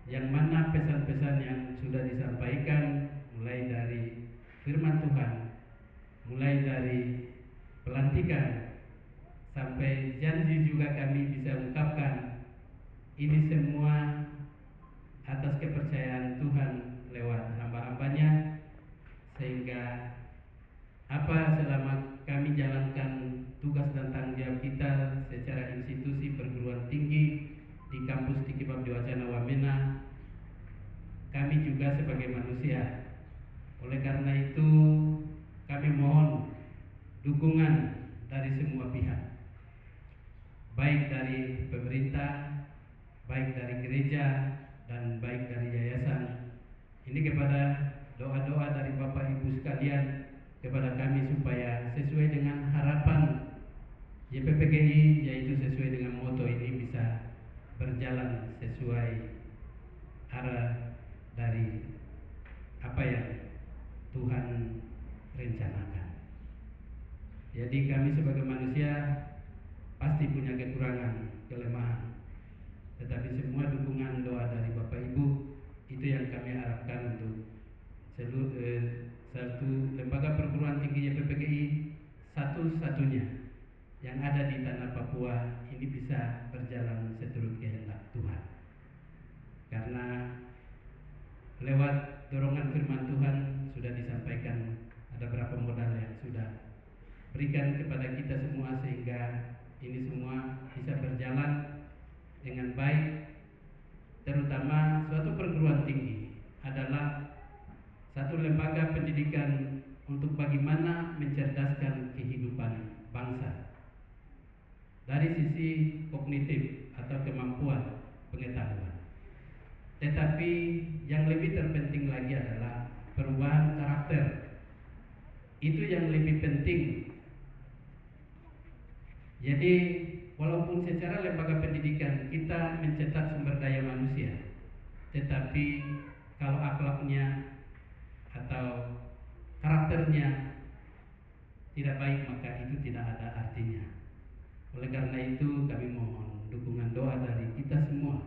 yang mana pesan-pesan yang sudah disampaikan mulai dari firman Tuhan, mulai dari pelantikan sampai janji juga kami bisa ungkapkan, ini semua atas kepercayaan Tuhan lewat hamba-hambanya, sehingga apa selama kami jalankan tugas dan tanggung jawab kita secara institusi perguruan tinggi di kampus Tiki Babdi Wacana Wamena, kami juga sebagai manusia. Oleh karena itu kami mohon dukungan dari semua pihak, baik dari pemerintah, baik dari gereja, dan baik dari yayasan. Ini kepada doa-doa dari Bapak Ibu sekalian kepada kami supaya sesuai dengan harapan YPPGI, yaitu sesuai dengan moto ini bisa berjalan sesuai arah dari apa yang Tuhan rencanakan. Jadi kami sebagai manusia pasti punya kekurangan, kelemahan, tetapi semua dukungan doa dari Bapak Ibu itu yang kami harapkan untuk satu lembaga perguruan tinggi YPPGI satu-satunya yang ada di tanah Papua ini bisa berjalan seturut kehendak Tuhan. Karena lewat dorongan firman Tuhan sudah disampaikan ada berapa modal yang sudah berikan kepada kita semua, sehingga ini semua bisa berjalan dengan baik. Terutama suatu perguruan tinggi adalah satu lembaga pendidikan untuk bagaimana mencerdaskan kehidupan bangsa dari sisi kognitif atau kemampuan pengetahuan. Tetapi yang lebih terpenting lagi adalah perubahan karakter. Itu yang lebih penting. Jadi walaupun secara lembaga pendidikan kita mencetak sumber daya manusia, tetapi kalau akhlaknya atau karakternya tidak baik, maka itu tidak ada artinya. Oleh karena itu kami mohon dukungan doa dari kita semua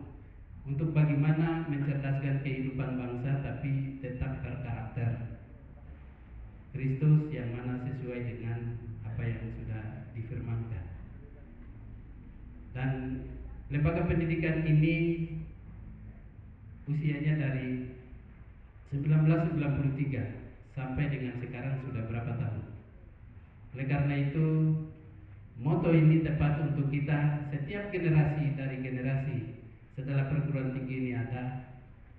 untuk bagaimana mencerdaskan kehidupan bangsa tapi tetap berkarakter Kristus, yang mana sesuai dengan apa yang sudah difirmankan. Dan lembaga pendidikan ini usianya dari 1993 sampai dengan sekarang sudah berapa tahun. Oleh karena itu moto ini tepat untuk kita, setiap generasi dari generasi setelah perguruan tinggi ini ada,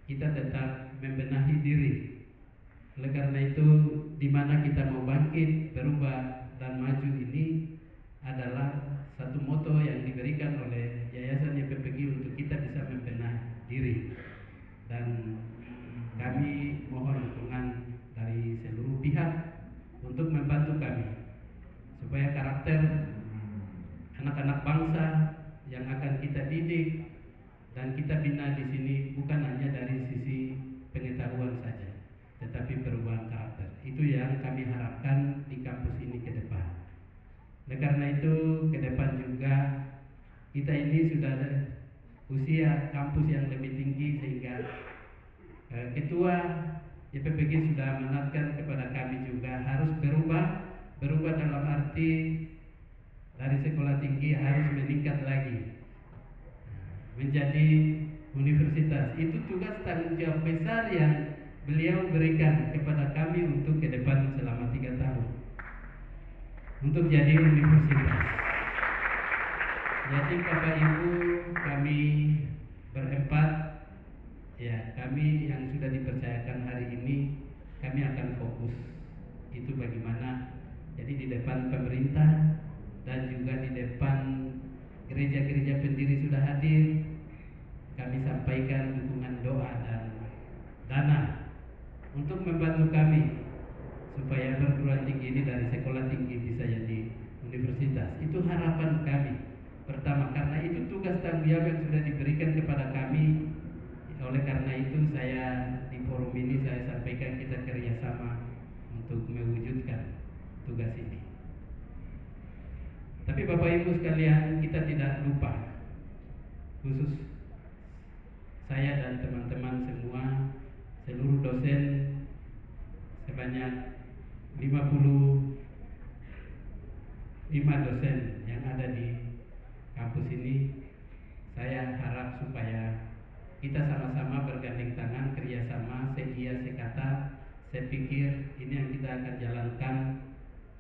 kita tetap membenahi diri. Oleh karena itu di mana kita mau bangkit, berubah dan maju ini adalah satu moto yang diberikan oleh Yayasan YPPGI untuk kita bisa membenahi diri. Dan kami mohon dukungan dari seluruh pihak untuk membantu kami supaya karakter anak-anak bangsa yang akan kita didik dan kita bina di sini bukan hanya dari sisi pengetahuan saja, tetapi perubahan karakter. Itu yang kami harapkan di kampus ini ke depan. Oleh karena itu ke depan juga kita ini sudah ada usia kampus yang lebih tinggi, sehingga Ketua YPPG sudah mengingatkan kepada kami juga harus berubah dalam arti dari sekolah tinggi harus meningkat lagi menjadi universitas. Itu tugas tanggung jawab besar yang beliau berikan kepada kami untuk ke depan selama 3 tahun untuk jadi universitas. Jadi Bapak Ibu, kami berempat, ya, kami yang sudah dipercayakan hari ini, kami akan fokus itu bagaimana. Jadi di depan pemerintah dan juga di depan gereja-gereja pendiri sudah hadir. Kami sampaikan dukungan doa dan dana untuk membantu kami supaya perguruan tinggi ini dari sekolah tinggi bisa jadi universitas. Itu harapan kami pertama, karena itu tugas tanggung jawab yang sudah diberikan kepada kami. Oleh karena itu saya di forum ini saya sampaikan kita kerjasama untuk mewujudkan tugas ini. Tapi Bapak Ibu sekalian, kita tidak lupa, khusus saya dan teman-teman semua, seluruh dosen sebanyak 55 dosen yang ada di kampus ini. Saya harap supaya kita sama-sama bergandeng tangan, kerjasama, sedia sekata. Saya pikir ini yang kita akan jalankan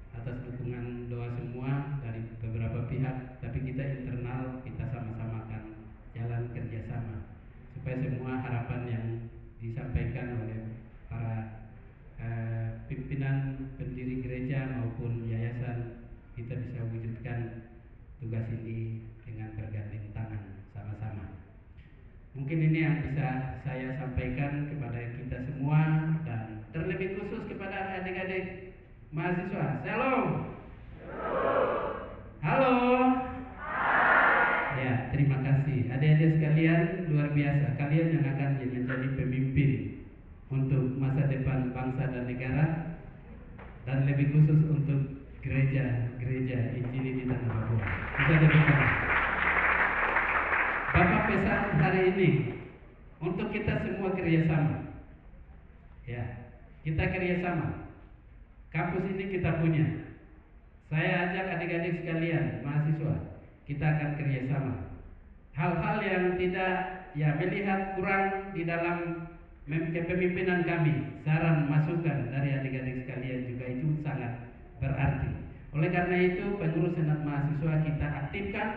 atas dukungan doa semua dari beberapa pihak, tapi kita internal, kita sama-sama akan jalan kerjasama supaya semua harapan yang disampaikan oleh para pimpinan pendiri gereja maupun yayasan, kita bisa wujudkan tugas ini dengan bergandeng tangan sama-sama. Mungkin ini yang bisa saya sampaikan kepada kita semua, dan terlebih khusus kepada adik-adik mahasiswa. Shalom. Halo. Ya, terima kasih. Adik-adik sekalian, luar biasa. Kalian yang akan menjadi pemimpin untuk masa depan bangsa dan negara, dan lebih khusus untuk gereja Injili di Tanah Papua. Kita demikian. Bapak pesan hari ini untuk kita semua kerjasama. Ya, kita kerjasama. Kampus ini kita punya. Saya ajak adik-adik sekalian, mahasiswa, kita akan kerjasama. Hal-hal yang tidak melihat kurang di dalam kepemimpinan kami, saran masukan dari adik-adik sekalian juga itu sangat berarti. Oleh karena itu, pengurus senat mahasiswa kita aktifkan,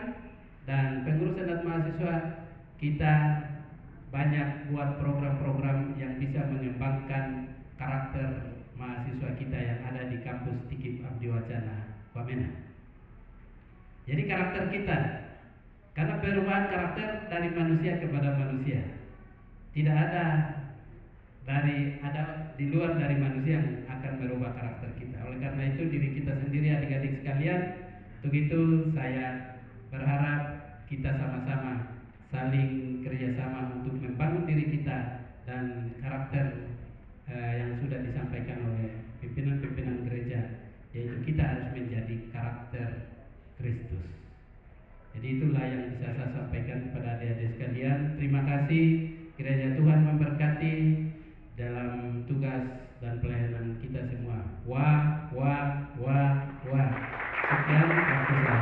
dan pengurus senat mahasiswa kita banyak buat program-program yang bisa mengembangkan karakter mahasiswa kita yang ada di kampus Tikip Abdi Wacana Wamena. Jadi karakter kita, karena perubahan karakter dari manusia kepada manusia, tidak ada di luar dari manusia yang akan merubah karakter kita. Oleh karena itu diri kita sendiri, adik-adik sekalian, untuk itu saya berharap kita sama-sama saling kerjasama untuk membangun diri kita dan karakter yang sudah disampaikan oleh pimpinan-pimpinan gereja, yaitu kita harus menjadi karakter Kristus. Jadi itulah yang bisa saya sampaikan kepada adik-adik sekalian. Terima kasih, kiranya Tuhan memberkati dalam tugas dan pelayanan kita semua. Wah. Sekian waktu saya.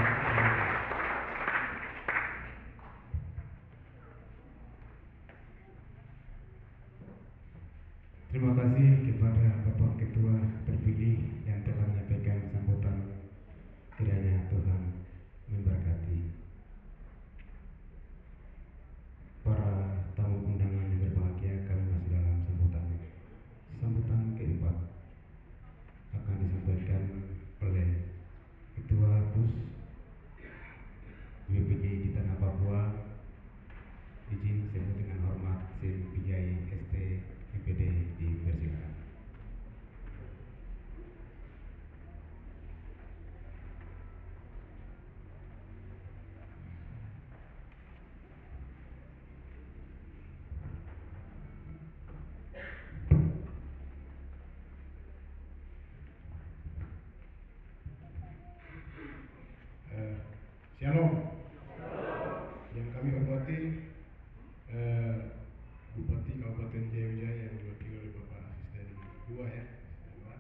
Terima kasih kepada Bapak Ketua terpilih yang telah menyampaikan sambutan. Kiranya Tuhan memberkati. Para tamu undangan yang berbahagia, kami masih dalam sambutan keempat akan disampaikan oleh Ketua PUS BPJ di Tanah Papua. Izin sebut dengan hormat Sin Pijai ST MPD dipersilakan. Shalom. Yang kami hormati Bupati Kabupaten Jaya Wijaya yang diwakili oleh Bapak Asisten 2 ya. Terima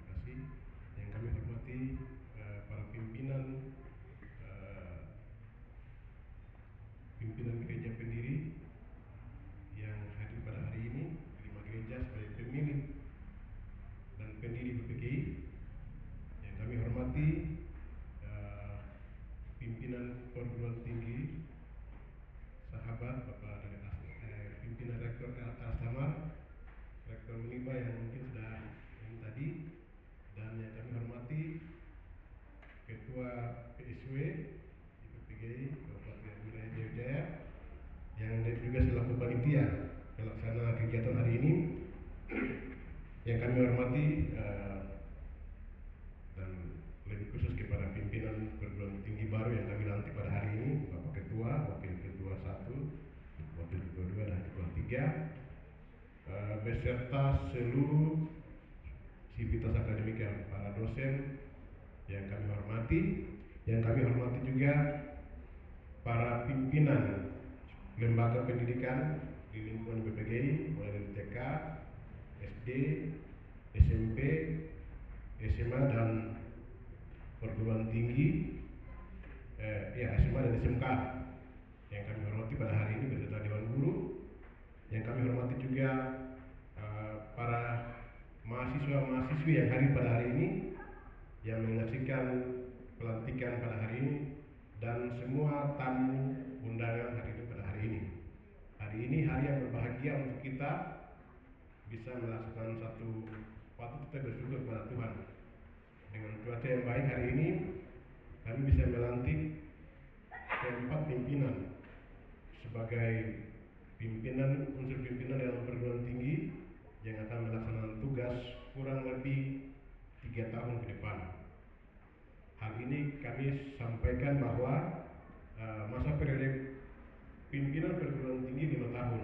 kasih. Yang kami hormati para pimpinan gereja pendiri yang hadir pada hari ini, 5 gereja sebagai pemilik dan pendiri BPGI. Yang kami hormati pimpinan perguruan tinggi, sahabat Bapak dari pimpinan Rektor Al-Samar, Rektor Uniba yang mungkin sudah yang tadi, dan yang kami hormati Ketua SW IPPGI Kabupaten Wilayah Jaya yang juga selaku panitia pelaksana kegiatan hari ini. Yang kami hormati dan lebih khusus kepada pimpinan perguruan tinggi baru yang kami lantik pada hari ini, Bapak Ketua, Wakil Ketua 1, Wakil Ketua 2 dan Ketua 3, beserta seluruh sivitas akademika, para dosen yang kami hormati. Yang kami hormati juga para pimpinan lembaga pendidikan di lingkungan BPGI, mulai dari TK, SD, SMP, SMA dan perguruan tinggi, SMA dan SMK yang kami hormati pada hari ini beserta Dewan Guru. Yang kami hormati juga para mahasiswa-mahasiswi yang hadir pada hari ini, yang menyaksikan pelantikan pada hari ini, dan semua tamu undangan hari ini pada hari ini. Hari ini hari yang berbahagia untuk kita bisa melaksanakan satu patut kita bersyukur kepada Tuhan. Dengan cuaca yang baik hari ini, kami bisa melantik keempat pimpinan sebagai unsur pimpinan dalam perguruan tinggi yang akan melaksanakan tugas kurang lebih 3 tahun ke depan. Hal ini kami sampaikan bahwa masa periode pimpinan perguruan tinggi 5 tahun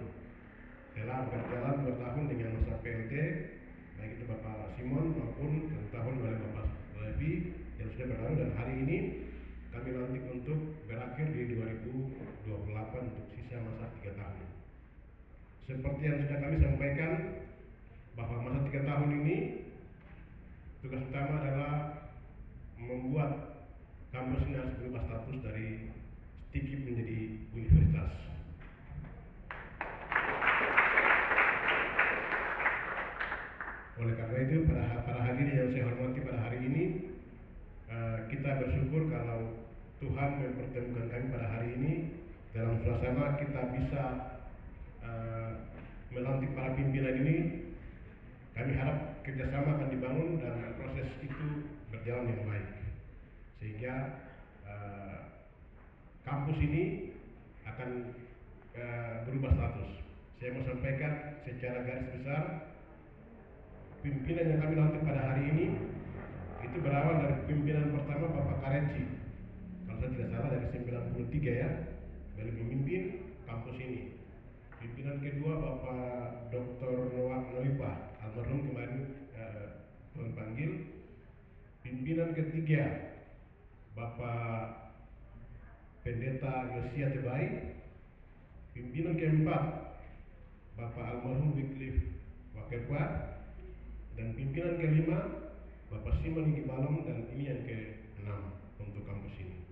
telah berjalan 2 tahun dengan masa PLT, baik itu Bapak Simon maupun 1 tahun oleh Bapak Levi yang sudah berlalu, dan hari ini kami lantik untuk berakhir di 2028 untuk sisa masa 3 tahun. Seperti yang sudah kami sampaikan bahwa masa 3 tahun ini tugas utama adalah membuat kampus ini harus berubah status dari STIKIP menjadi universitas. Oleh karena itu, para hadirin yang saya hormati pada hari ini, kita bersyukur kalau Tuhan mempertemukan kami pada hari ini dalam suasana kita bisa melantik para pimpinan ini. Kami harap kerjasama akan dibangun dan proses itu berjalan yang baik, sehingga kampus ini akan berubah status. Saya mau sampaikan secara garis besar, pimpinan yang kami lantik pada hari ini itu berawal dari pimpinan pertama Bapak Karenci, kalau saya tidak salah dari 93 ya, beliau memimpin kampus ini. Pimpinan kedua Bapak Dr. Noah Noipa, almarhum kemarin Tuhan panggil. Pimpinan ketiga Bapak Pendeta Yosia Tebai. Pimpinan keempat Bapak almarhum Wycliffe Wakepwa, dan pimpinan kelima Bapak Simon Ibalong, dan ini yang ke-6 untuk kampus ini.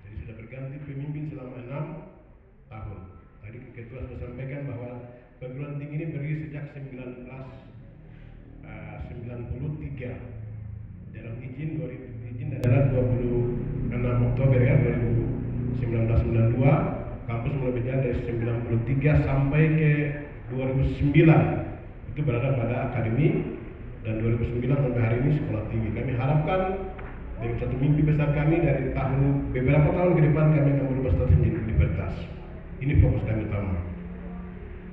Jadi sudah berganti pemimpin selama 6 tahun. Tadi Ketua sudah sampaikan bahwa perguruan tinggi ini berdiri sejak 1993. Dalam izin adalah 26 Oktober ya 1992. Kampus mulai berjalan dari 93 sampai ke 2009. Itu berada pada akademi, dan 2009 sampai hari ini sekolah tinggi. Kami harapkan dengan satu mimpi besar kami dari beberapa tahun ke depan kami akan berubah status menjadi universitas. Ini fokus kami utama.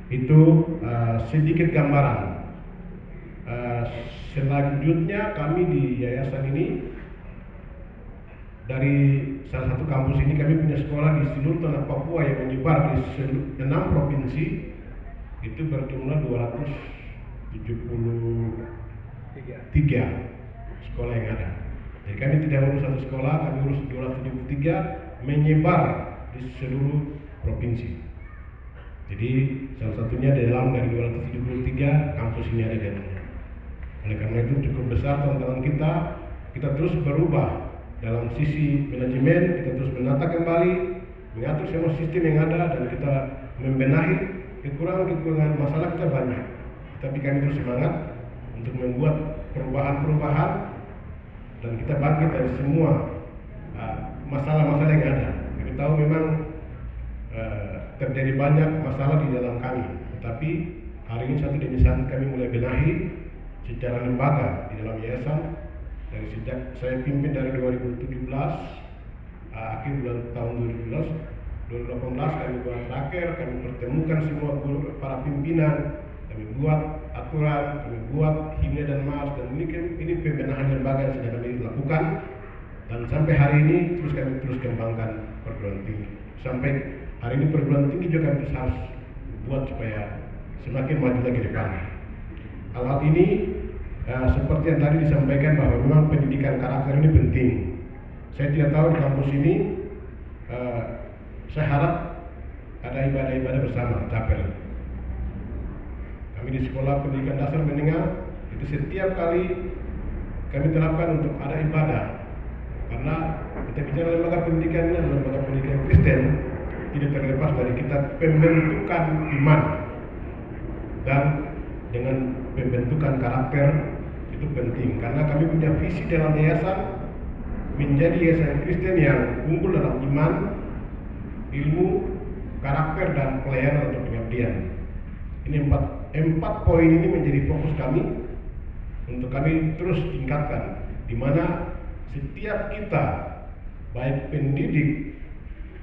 Itu sedikit gambaran. Selanjutnya kami di yayasan ini, dari salah satu kampus ini kami punya sekolah di seluruh tanah Papua yang menyebar di 6 provinsi. Itu berjumlah 273 sekolah yang ada. Jadi kami tidak urus satu sekolah, kami urus 273 menyebar di seluruh provinsi. Jadi salah satunya dalam dari 273 kampus ini ada di dalamnya. Oleh karena itu cukup besar tantangan kita. Kita terus berubah dalam sisi manajemen, kita terus menata kembali, mengatur semua sistem yang ada, dan kita membenahi kekurangan masalah kita banyak. Tapi kami terus semangat untuk membuat perubahan-perubahan, dan kita bangkit dari semua masalah-masalah yang ada. Kami tahu memang terjadi banyak masalah di dalam kami, tetapi hari ini satu demi satu kami mulai benahi secara lembaga di dalam yayasan, Dari sejak saya pimpin dari 2017, akhir bulan tahun 2018 kami buat raker, kami pertemukan semua guru, para pimpinan, kami buat aturan, kami buat himne dan maas, dan ini pembenahan lembaga yang sedang kami lakukan, dan sampai hari ini kami terus kembangkan perguruan tinggi. Sampai hari ini perguruan tinggi juga kami terus harus buat supaya semakin maju lagi ke depan. Hal ini seperti yang tadi disampaikan bahwa memang pendidikan karakter ini penting. Saya tidak tahu di kampus ini, saya harap ada ibadah-ibadah bersama, chapel. Kami di sekolah pendidikan dasar menengah itu setiap kali kami terapkan untuk ada ibadah, karena kita bicara lembaga pendidikan ini adalah lembaga pendidikan Kristen, tidak terlepas dari kita pembentukan iman, dan dengan pembentukan karakter itu penting, karena kami punya visi dalam yayasan menjadi yayasan Kristen yang unggul dalam iman, ilmu, karakter, dan pelayanan atau pengabdian. Ini empat poin ini menjadi fokus kami untuk kami terus tingkatkan, di mana setiap kita, baik pendidik,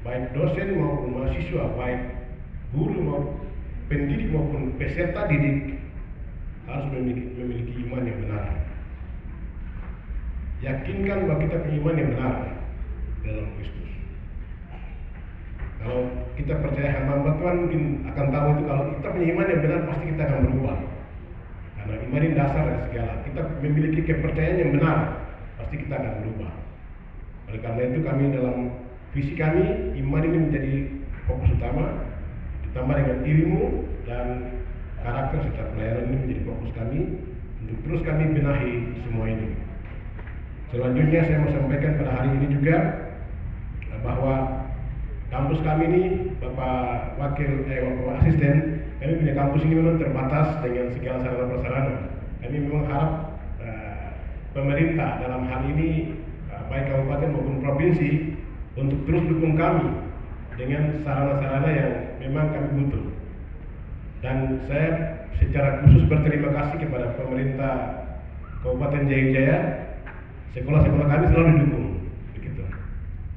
baik dosen maupun mahasiswa, baik guru maupun pendidik maupun peserta didik harus memiliki iman yang benar. Yakinkan bahwa kita punya iman yang benar dalam Kristus. Kalau kita percaya hamba Tuhan mungkin akan tahu itu, kalau kita punya iman yang benar pasti kita akan berubah. Karena iman ini dasar dari segala. Kita memiliki kepercayaan yang benar, pasti kita akan berubah. Oleh karena itu kami dalam visi kami, iman ini menjadi fokus utama, ditambah dengan ilmu dan karakter serta pelayanan ini menjadi fokus kami untuk terus kami benahi semua ini. Selanjutnya saya mau sampaikan pada hari ini juga bahwa kampus kami ini, Bapak Asisten, kami punya kampus ini memang terbatas dengan segala sarana prasarana. Kami memang harap pemerintah dalam hal ini, baik kabupaten maupun provinsi, untuk terus dukung kami dengan sarana-sarana yang memang kami butuh. Dan saya secara khusus berterima kasih kepada pemerintah Kabupaten Jayajaya. Sekolah-sekolah kami selalu didukung, begitu.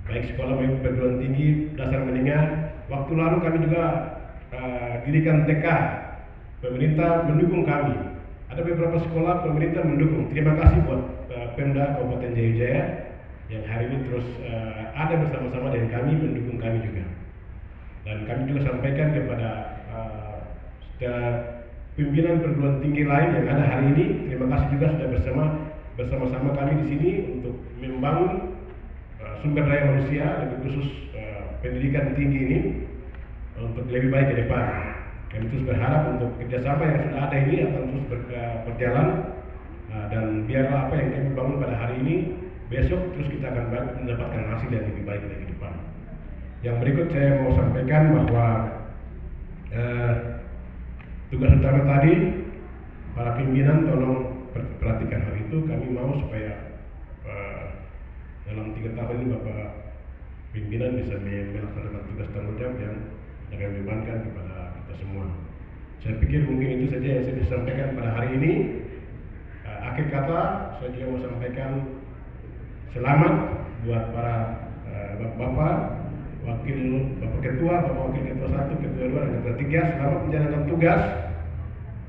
Baik sekolah maupun perguruan tinggi dasar menengah. Waktu lalu kami juga dirikan TK, pemerintah mendukung kami. Ada beberapa sekolah pemerintah mendukung. Terima kasih buat Pemda Kabupaten Jayajaya yang hari ini terus ada bersama-sama dengan kami, mendukung kami juga. Dan kami juga sampaikan kepada pimpinan perguruan tinggi lain yang ada hari ini, terima kasih juga sudah bersama-sama kami di sini untuk membangun sumber daya manusia, lebih khusus pendidikan tinggi ini untuk lebih baik ke depan. Kami terus berharap untuk kerjasama yang sudah ada ini akan terus berjalan, dan biarlah apa yang kami bangun pada hari ini besok terus kita akan mendapatkan hasil yang lebih baik lagi ke depan. Yang berikut saya mau sampaikan bahwa tugas utama tadi, para pimpinan tolong perhatikan hal itu. Kami mau supaya dalam 3 tahun ini Bapak pimpinan bisa melaksanakan tugas tanggung jawab yang akan dibebankan kepada kita semua. Saya pikir mungkin itu saja yang saya bisa sampaikan pada hari ini. Akhir kata, saya juga mau sampaikan selamat buat para Bapak Ketua, Bapak Wakil Ketua 1, Ketua 2, dan Ketua 3. Selamat menjalankan tugas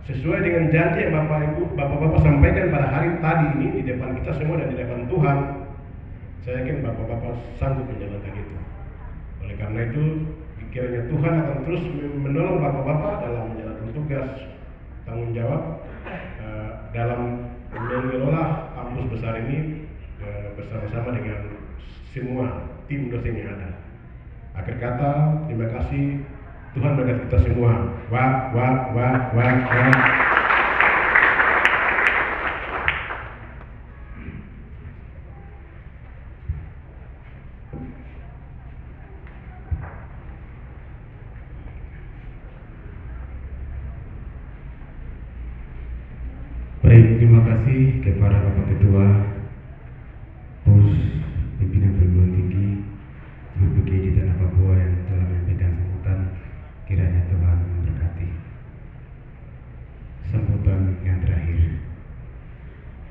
sesuai dengan janji yang Bapak-Bapak sampaikan pada hari tadi ini di depan kita semua dan di depan Tuhan. Saya yakin Bapak-Bapak sanggup menjalankan itu. Oleh karena itu, kiranya Tuhan akan terus menolong Bapak-Bapak dalam menjalankan tugas tanggung jawab dalam mengelola kampus besar ini bersama-sama dengan semua tim dosen yang ada. Akhir kata, terima kasih. Tuhan berkati kita semua. Wah. Baik, terima kasih kepada Bapak Ketua Pos Pimpinan Perguruan Tinggi BPG di Tanah Papua yang telah memberikan sambutan. Kiranya Tuhan memberkati. Sambutan yang terakhir,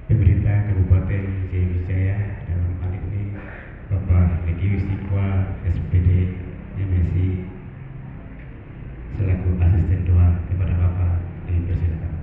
pemerintah Kabupaten Jayapura Yusikwa SPD MSI selaku asisten doa kepada Bapak dipersilakan.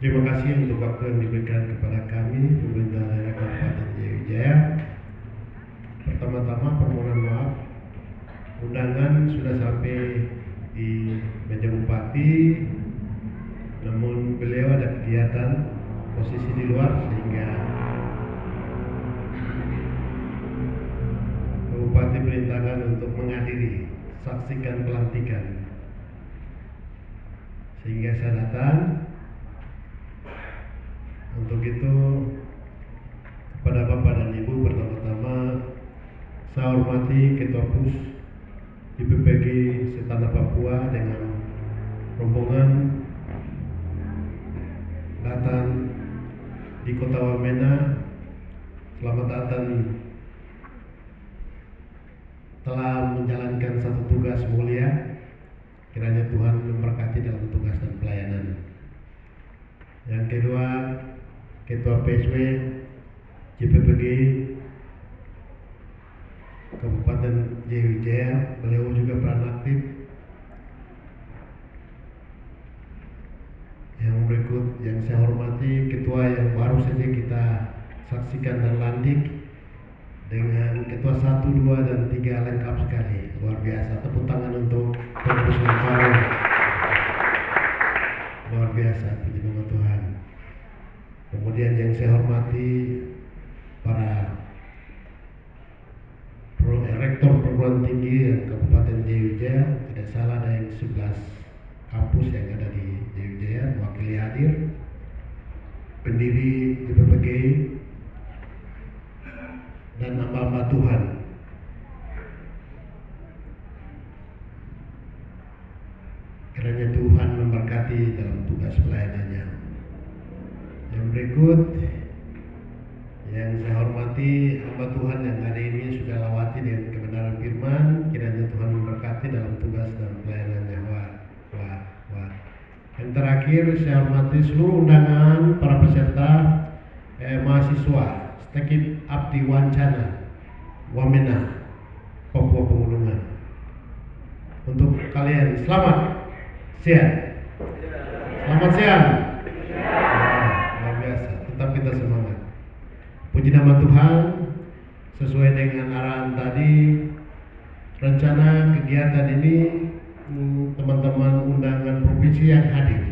Terima kasih untuk waktu yang diberikan kepada kami, pemerintah daerah Kabupaten Jaya Wijaya. Pertama-tama permohonan maaf, undangan sudah sampai di meja bupati, namun beliau ada kegiatan posisi di luar sehingga bupati perintahkan untuk menghadiri saksikan pelantikan, sehingga saya datang. Untuk itu kepada Bapak dan Ibu, pertama-tama saya hormati Ketua Pus IPPG Setanah Papua dengan rombongan datang di Kota Wamena. Selamat datang, telah menjalankan satu tugas mulia. Kiranya Tuhan memberkati dalam tugas dan pelayanan. Yang kedua, Ketua PSW JPPG Kabupaten Jaya Wijaya, beliau juga peran aktif yang berikut yang saya hormati, Ketua yang baru saja kita saksikan dan lantik dengan Ketua 1, 2, dan 3 lengkap sekali, luar biasa. Tepuk tangan untuk Pengurus baru, luar biasa, puji nama Tuhan. Kemudian yang saya hormati para rektor perguruan tinggi yang Kabupaten Jaya Wijaya, tidak salah ada yang 11 kampus yang ada di Jaya Wijaya mewakili hadir, pendiri JPPG dan hamba-hamba Tuhan. Kiranya Tuhan memberkati dalam tugas pelayanannya. Yang berikut yang saya hormati hamba Tuhan yang hari ini sudah lawati dengan kebenaran firman, kiranya Tuhan memberkati dalam tugas dan pelayanannya. Wah. Yang terakhir saya hormati seluruh undangan para peserta mahasiswa Stekip Abdi Wancana Wamena Papua Pegunungan. Untuk kalian selamat siang. Selamat siang. Luar biasa, tetap kita semangat. Puji nama Tuhan, sesuai dengan arahan tadi, rencana kegiatan ini teman-teman undangan provinsi yang hadir.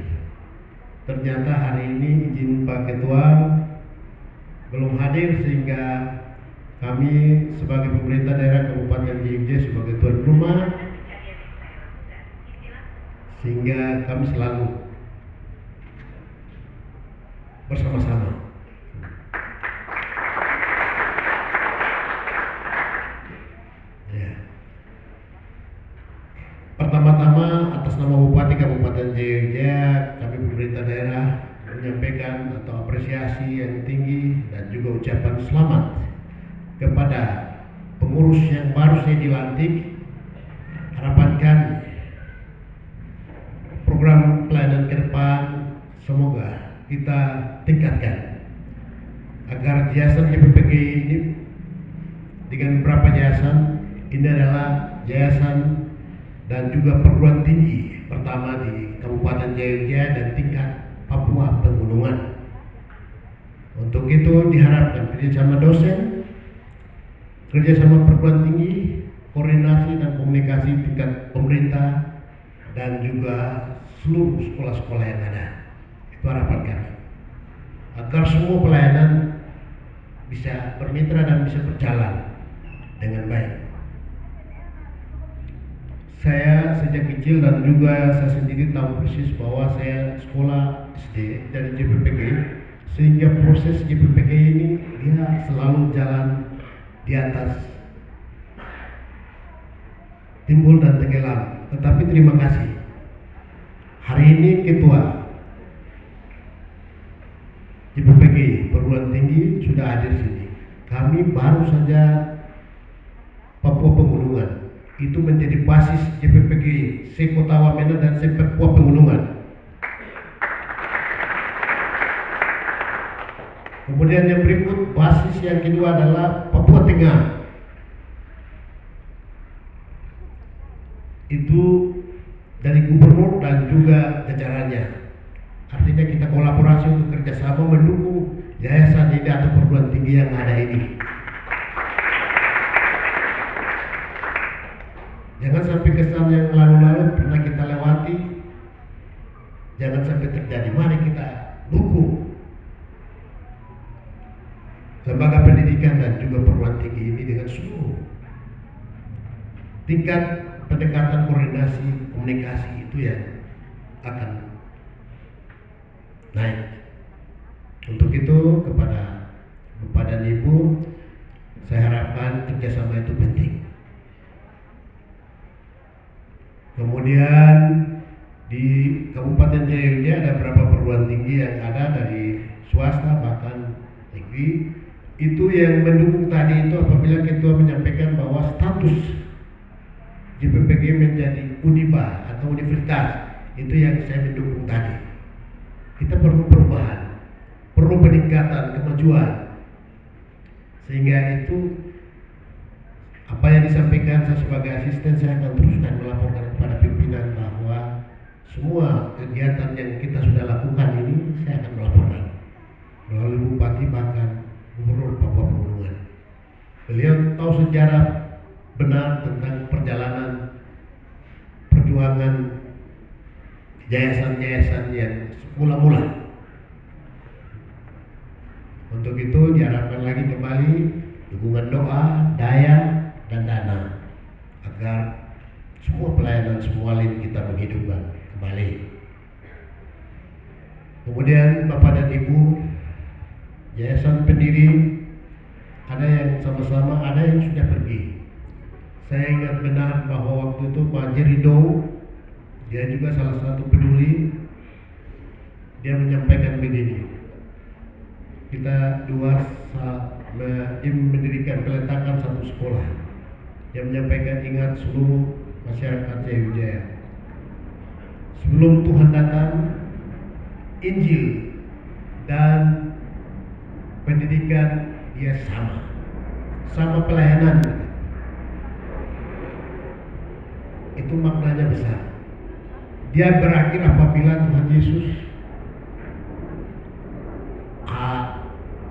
Ternyata hari ini izin Pak Ketua belum hadir, sehingga kami sebagai pemerintah daerah Kabupaten Jaya Wijaya sebagai tuan rumah, sehingga kami selalu bersama-sama. Ya. Pertama-tama atas nama Bupati Kabupaten Jaya Wijaya, kami pemerintah daerah menyampaikan atau apresiasi yang tinggi dan juga ucapan selamat kepada pengurus yang baru saja dilantik. Harapan kami program pelayanan ke depan semoga kita tingkatkan agar yayasan JPPG ini dengan beberapa yayasan ini adalah yayasan dan juga perguruan tinggi pertama di Kabupaten Jaya Wijaya dan tingkat Papua Pegunungan. Untuk itu diharapkan kerjasama dosen, kerjasama perguruan tinggi, koordinasi dan komunikasi tingkat pemerintah dan juga seluruh sekolah-sekolah yang ada. Itu harapan kami, agar semua pelayanan bisa bermitra dan bisa berjalan dengan baik. Saya sejak kecil dan juga saya sendiri tahu persis bahwa saya sekolah SD dari JPPG, sehingga proses JPPG ini dia selalu jalan di atas timbul dan tenggelam. Tetapi terima kasih, hari ini Ketua JPPG perguruan tinggi sudah hadir sini. kami baru saja Papua Pegunungan itu menjadi basis JPPG Sekota Wamena dan Papua Pegunungan. Kemudian yang berikut, basis yang kedua adalah Papua Tengah. Itu dari gubernur dan juga jajarannya. Artinya kita kolaborasi untuk kerjasama mendukung yayasan ini atau perguruan tinggi yang ada ini. Jangan sampai kesan yang lalu-lalu pernah kita lewati, jangan sampai terjadi. Mari kita dukung lembaga pendidikan dan juga perguruan tinggi ini dengan seluruh tingkat pendekatan koordinasi komunikasi itu yang akan naik. Untuk itu kepada Bapak dan Ibu, saya harapkan kerjasama itu penting. Kemudian di Kabupaten Jaya Wijaya ada beberapa perguruan tinggi yang ada dari swasta bahkan negeri. Itu yang mendukung tadi itu apabila ketua menyampaikan bahwa status JPPG menjadi Uniba atau universitas, itu yang saya mendukung tadi. Kita perlu perubahan, perlu peningkatan, kemajuan, sehingga itu apa yang disampaikan saya sebagai asisten, saya akan teruskan melaporkan kepada pimpinan bahwa semua kegiatan yang kita sudah lakukan ini saya akan melaporkan melalui Bupati bahkan Gubernur Papua Pegunungan. Beliau tahu sejarah benar tentang perjalanan perjuangan yayasan-yayasan yang mula-mula. Untuk itu diharapkan lagi kembali dukungan doa, daya, dan dana agar semua pelayanan semua lini kita menghidupkan kembali. Kemudian Bapak dan Ibu, yayasan pendiri ada yang sama-sama, ada yang sudah pergi. Saya ingat benar bahwa waktu itu Pak Jerido, dia juga salah satu peduli, dia menyampaikan begini, kita dua mendirikan peletakan satu sekolah. Dia menyampaikan ingat seluruh masyarakat Jaya Wijaya, sebelum Tuhan datang, Injil dan pendidikan dia sama pelayanan. Itu maknanya besar. Dia berakhir apabila Tuhan Yesus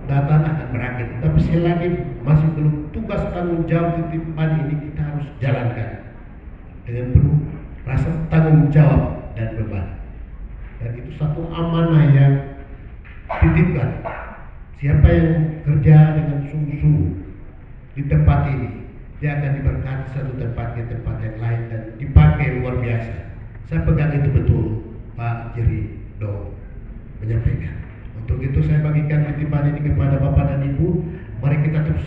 datang akan berakhir. Tapi sekali lagi masih belum, tugas tanggung jawab titipan ini kita harus jalankan dengan penuh rasa tanggung jawab dan beban. Dan itu satu amanah yang titipkan. Siapa yang kerja dengan sungguh-sungguh di tempat ini, dia akan diberkati satu tempat ke tempat yang lain dan dipakai luar biasa. Saya pegang itu betul, Pak Jerido menyampaikan. Untuk itu saya bagikan titipan ini kepada Bapak dan Ibu. Mari kita terus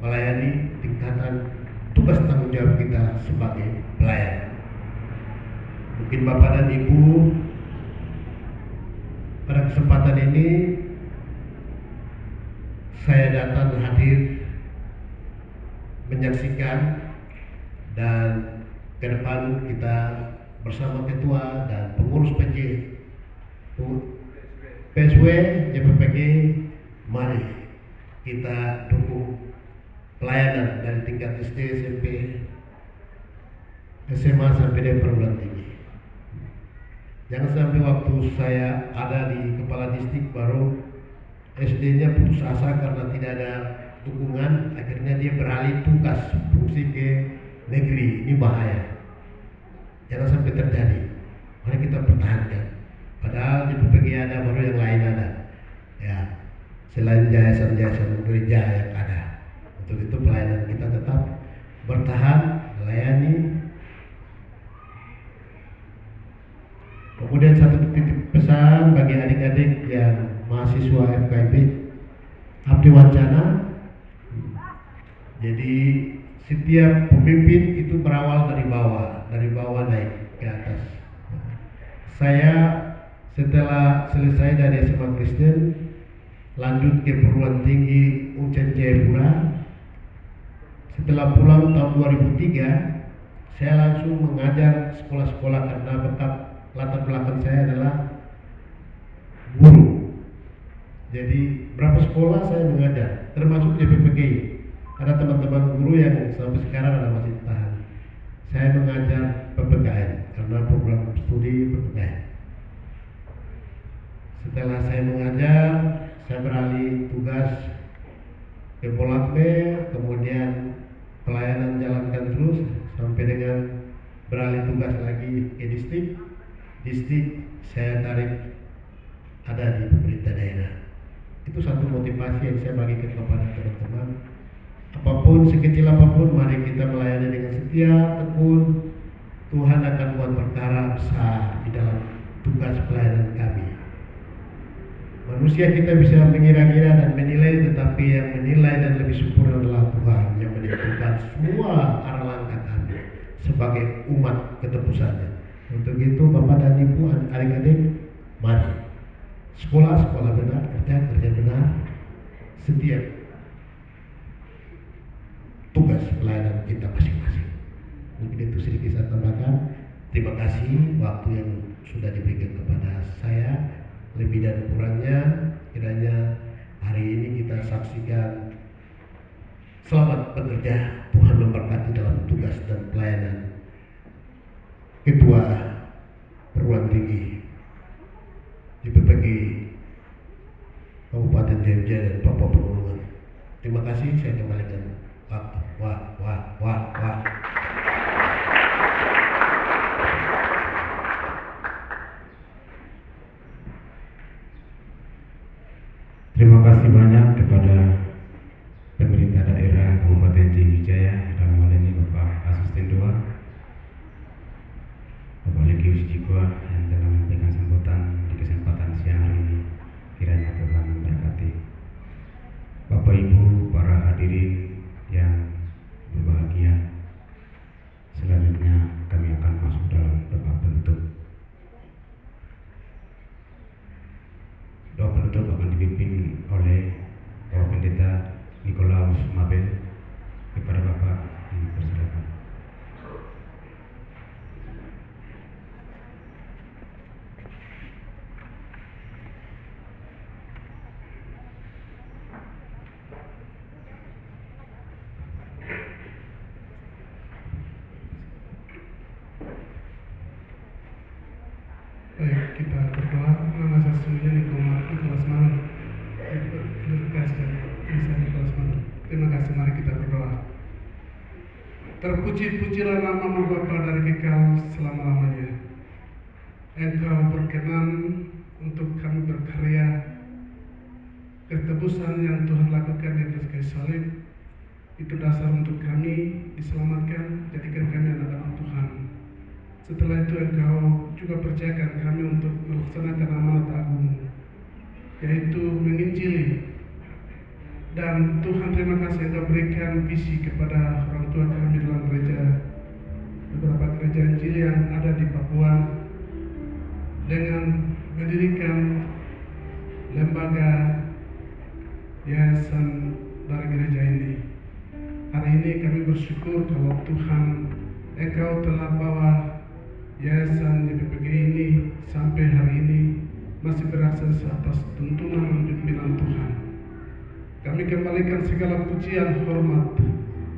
melayani tingkatan tugas tanggung jawab kita sebagai pelayan. Mungkin Bapak dan Ibu pada kesempatan ini saya datang hadir menyaksikan, dan ke depan kita bersama ketua dan pengurus PSW JPPG, mari kita dukung pelayanan dari tingkat SD, SMP, SMA sampai dengan perguruan tinggi. Jangan sampai waktu saya ada di kepala distrik baru SD-nya putus asa karena tidak ada dukungan, akhirnya dia beralih tugas fungsi ke negeri. Ini bahaya, jangan sampai terjadi. Mari kita pertahankan. Padahal di PPG ada, baru yang lain ada. Ya, selain yayasan-yayasan gereja yang ada. Untuk itu pelayanan kita tetap bertahan, melayani. Kemudian satu titip pesan bagi adik-adik yang mahasiswa FKIP Abdi Wancana. Jadi setiap pemimpin itu berawal dari bawah naik ke atas. Saya setelah selesai dari SMA Kristen, lanjut ke perguruan tinggi UCN Jayapura. Setelah pulang tahun 2003, saya langsung mengajar sekolah-sekolah karena latar belakang saya adalah guru. Jadi berapa sekolah saya mengajar, termasuk JPPGI. Ada teman-teman guru yang sampai sekarang ada masih tahan. Saya mengajar PPKN karena program studi PPKN. Setelah saya mengajar, saya beralih tugas ke Polakme, kemudian pelayanan jalankan terus sampai dengan beralih tugas lagi ke distrik. Distrik saya tarik ada di pemerintah daerah. Itu satu motivasi yang saya bagikan kepada teman-teman. Apapun, sekecil apapun, mari kita melayani dengan setia, tekun. Tuhan akan buat perkara besar di dalam tugas pelayanan kami. Manusia kita bisa mengira-ngira dan menilai, tetapi yang menilai dan lebih sempurna adalah Tuhan yang menentukan semua arah langkah kami sebagai umat ketebusannya. Untuk itu Bapak dan Ibu, adik-adik, mari sekolah benar, kerja benar, setia tugas pelayanan kita masing-masing. Mungkin itu sedikit saya tambahkan. Terima kasih waktu yang sudah diberikan kepada saya. Lebih dan kurangnya kiranya hari ini kita saksikan. Selamat bekerja, Tuhan memberkati dalam tugas dan pelayanan Ketua Perguruan Tinggi JPPG Kabupaten Jayapura dan Papua Pegunungan. Terima kasih, saya kembalikan waktu. Wah. Terima kasih banyak kepada pemerintah daerah Kabupaten Jaya dalam hal ini Bapak Asisten 2, Bapak Legius Jikwa yang telah memberikan sambutan di kesempatan siang hari ini. Kiranya Tuhan memberkati. Bapak Ibu, para hadirin yang berbahagia, selanjutnya kami akan masuk dalam doa penutup. Doa penutup akan dipimpin oleh Bapak Pendeta Nikolaus Mabel. Kepada Bapak dipersilakan. Baik, kita berdoa. Nama saya sesungguhnya Nikolaus Mabel. Terima kasih, mari kita berdoa. Terpuji-pujilah nama-Mu Bapa dari kekal selama-lamanya. Engkau berkenan untuk kami berkarya. Ketebusan yang Tuhan lakukan di atas kayu salib itu dasar untuk kami diselamatkan, jadikan kami anak-anak Tuhan. Setelah itu Engkau juga percayakan kami untuk melaksanakan amanat agung, yaitu menginjili. Dan Tuhan, terima kasih Engkau berikan visi kepada orang tua kami dalam gereja, beberapa gereja Injil yang ada di Papua, dengan mendirikan lembaga yayasan dari gereja ini. Hari ini kami bersyukur kalau Tuhan Engkau telah bawa yayasan JPPG ini sampai hari ini masih berakses atas tuntunan dan pimpinan Tuhan. Kami kembalikan segala pujian, hormat,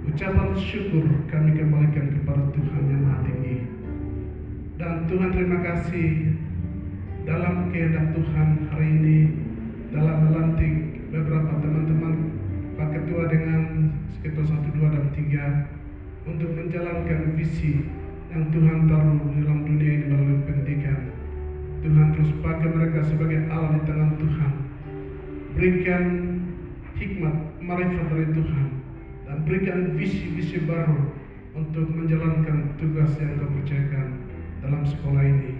ucapan syukur kami kembalikan kepada Tuhan yang Maha Tinggi. Dan Tuhan, terima kasih dalam kehendak Tuhan hari ini dalam melantik beberapa teman-teman Pak Ketua dengan Ketua 1, 2, dan 3 untuk menjalankan visi yang Tuhan taruh dalam dunia ini melalui pendidikan. Tuhan terus pakai mereka sebagai Allah di tangan Tuhan. Berikan hikmat, marifat dari Tuhan, dan berikan visi-visi baru untuk menjalankan tugas yang Kau percayakan dalam sekolah ini.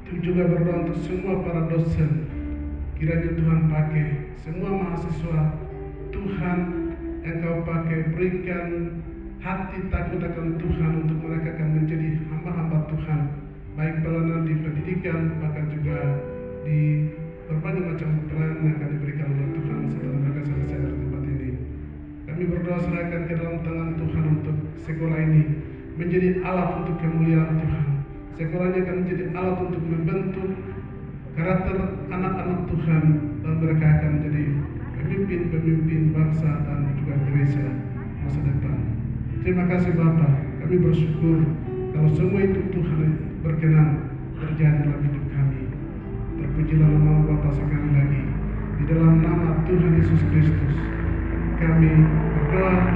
Itu juga berdoa untuk semua para dosen. Kiranya Tuhan pakai semua mahasiswa Tuhan, Engkau pakai, berikan hati takut akan Tuhan untuk mereka akan menjadi hamba-hamba Tuhan, baik pelayanan di pendidikan, bahkan juga di berbagai macam pelayanan yang akan diberikan oleh Tuhan setelah mereka selesai dari tempat ini. Kami berdoa serahkan ke dalam tangan Tuhan untuk sekolah ini menjadi alat untuk kemuliaan Tuhan. Sekolah ini akan menjadi alat untuk membentuk karakter anak-anak Tuhan, dan mereka akan menjadi pemimpin-pemimpin bangsa dan juga gereja masa depan. Terima kasih Bapak, kami bersyukur kalau semua itu Tuhan berkenan terjadi dalam hidup kami. Terpujilah nama Bapa sekali lagi. Di dalam nama Tuhan Yesus Kristus kami berdoa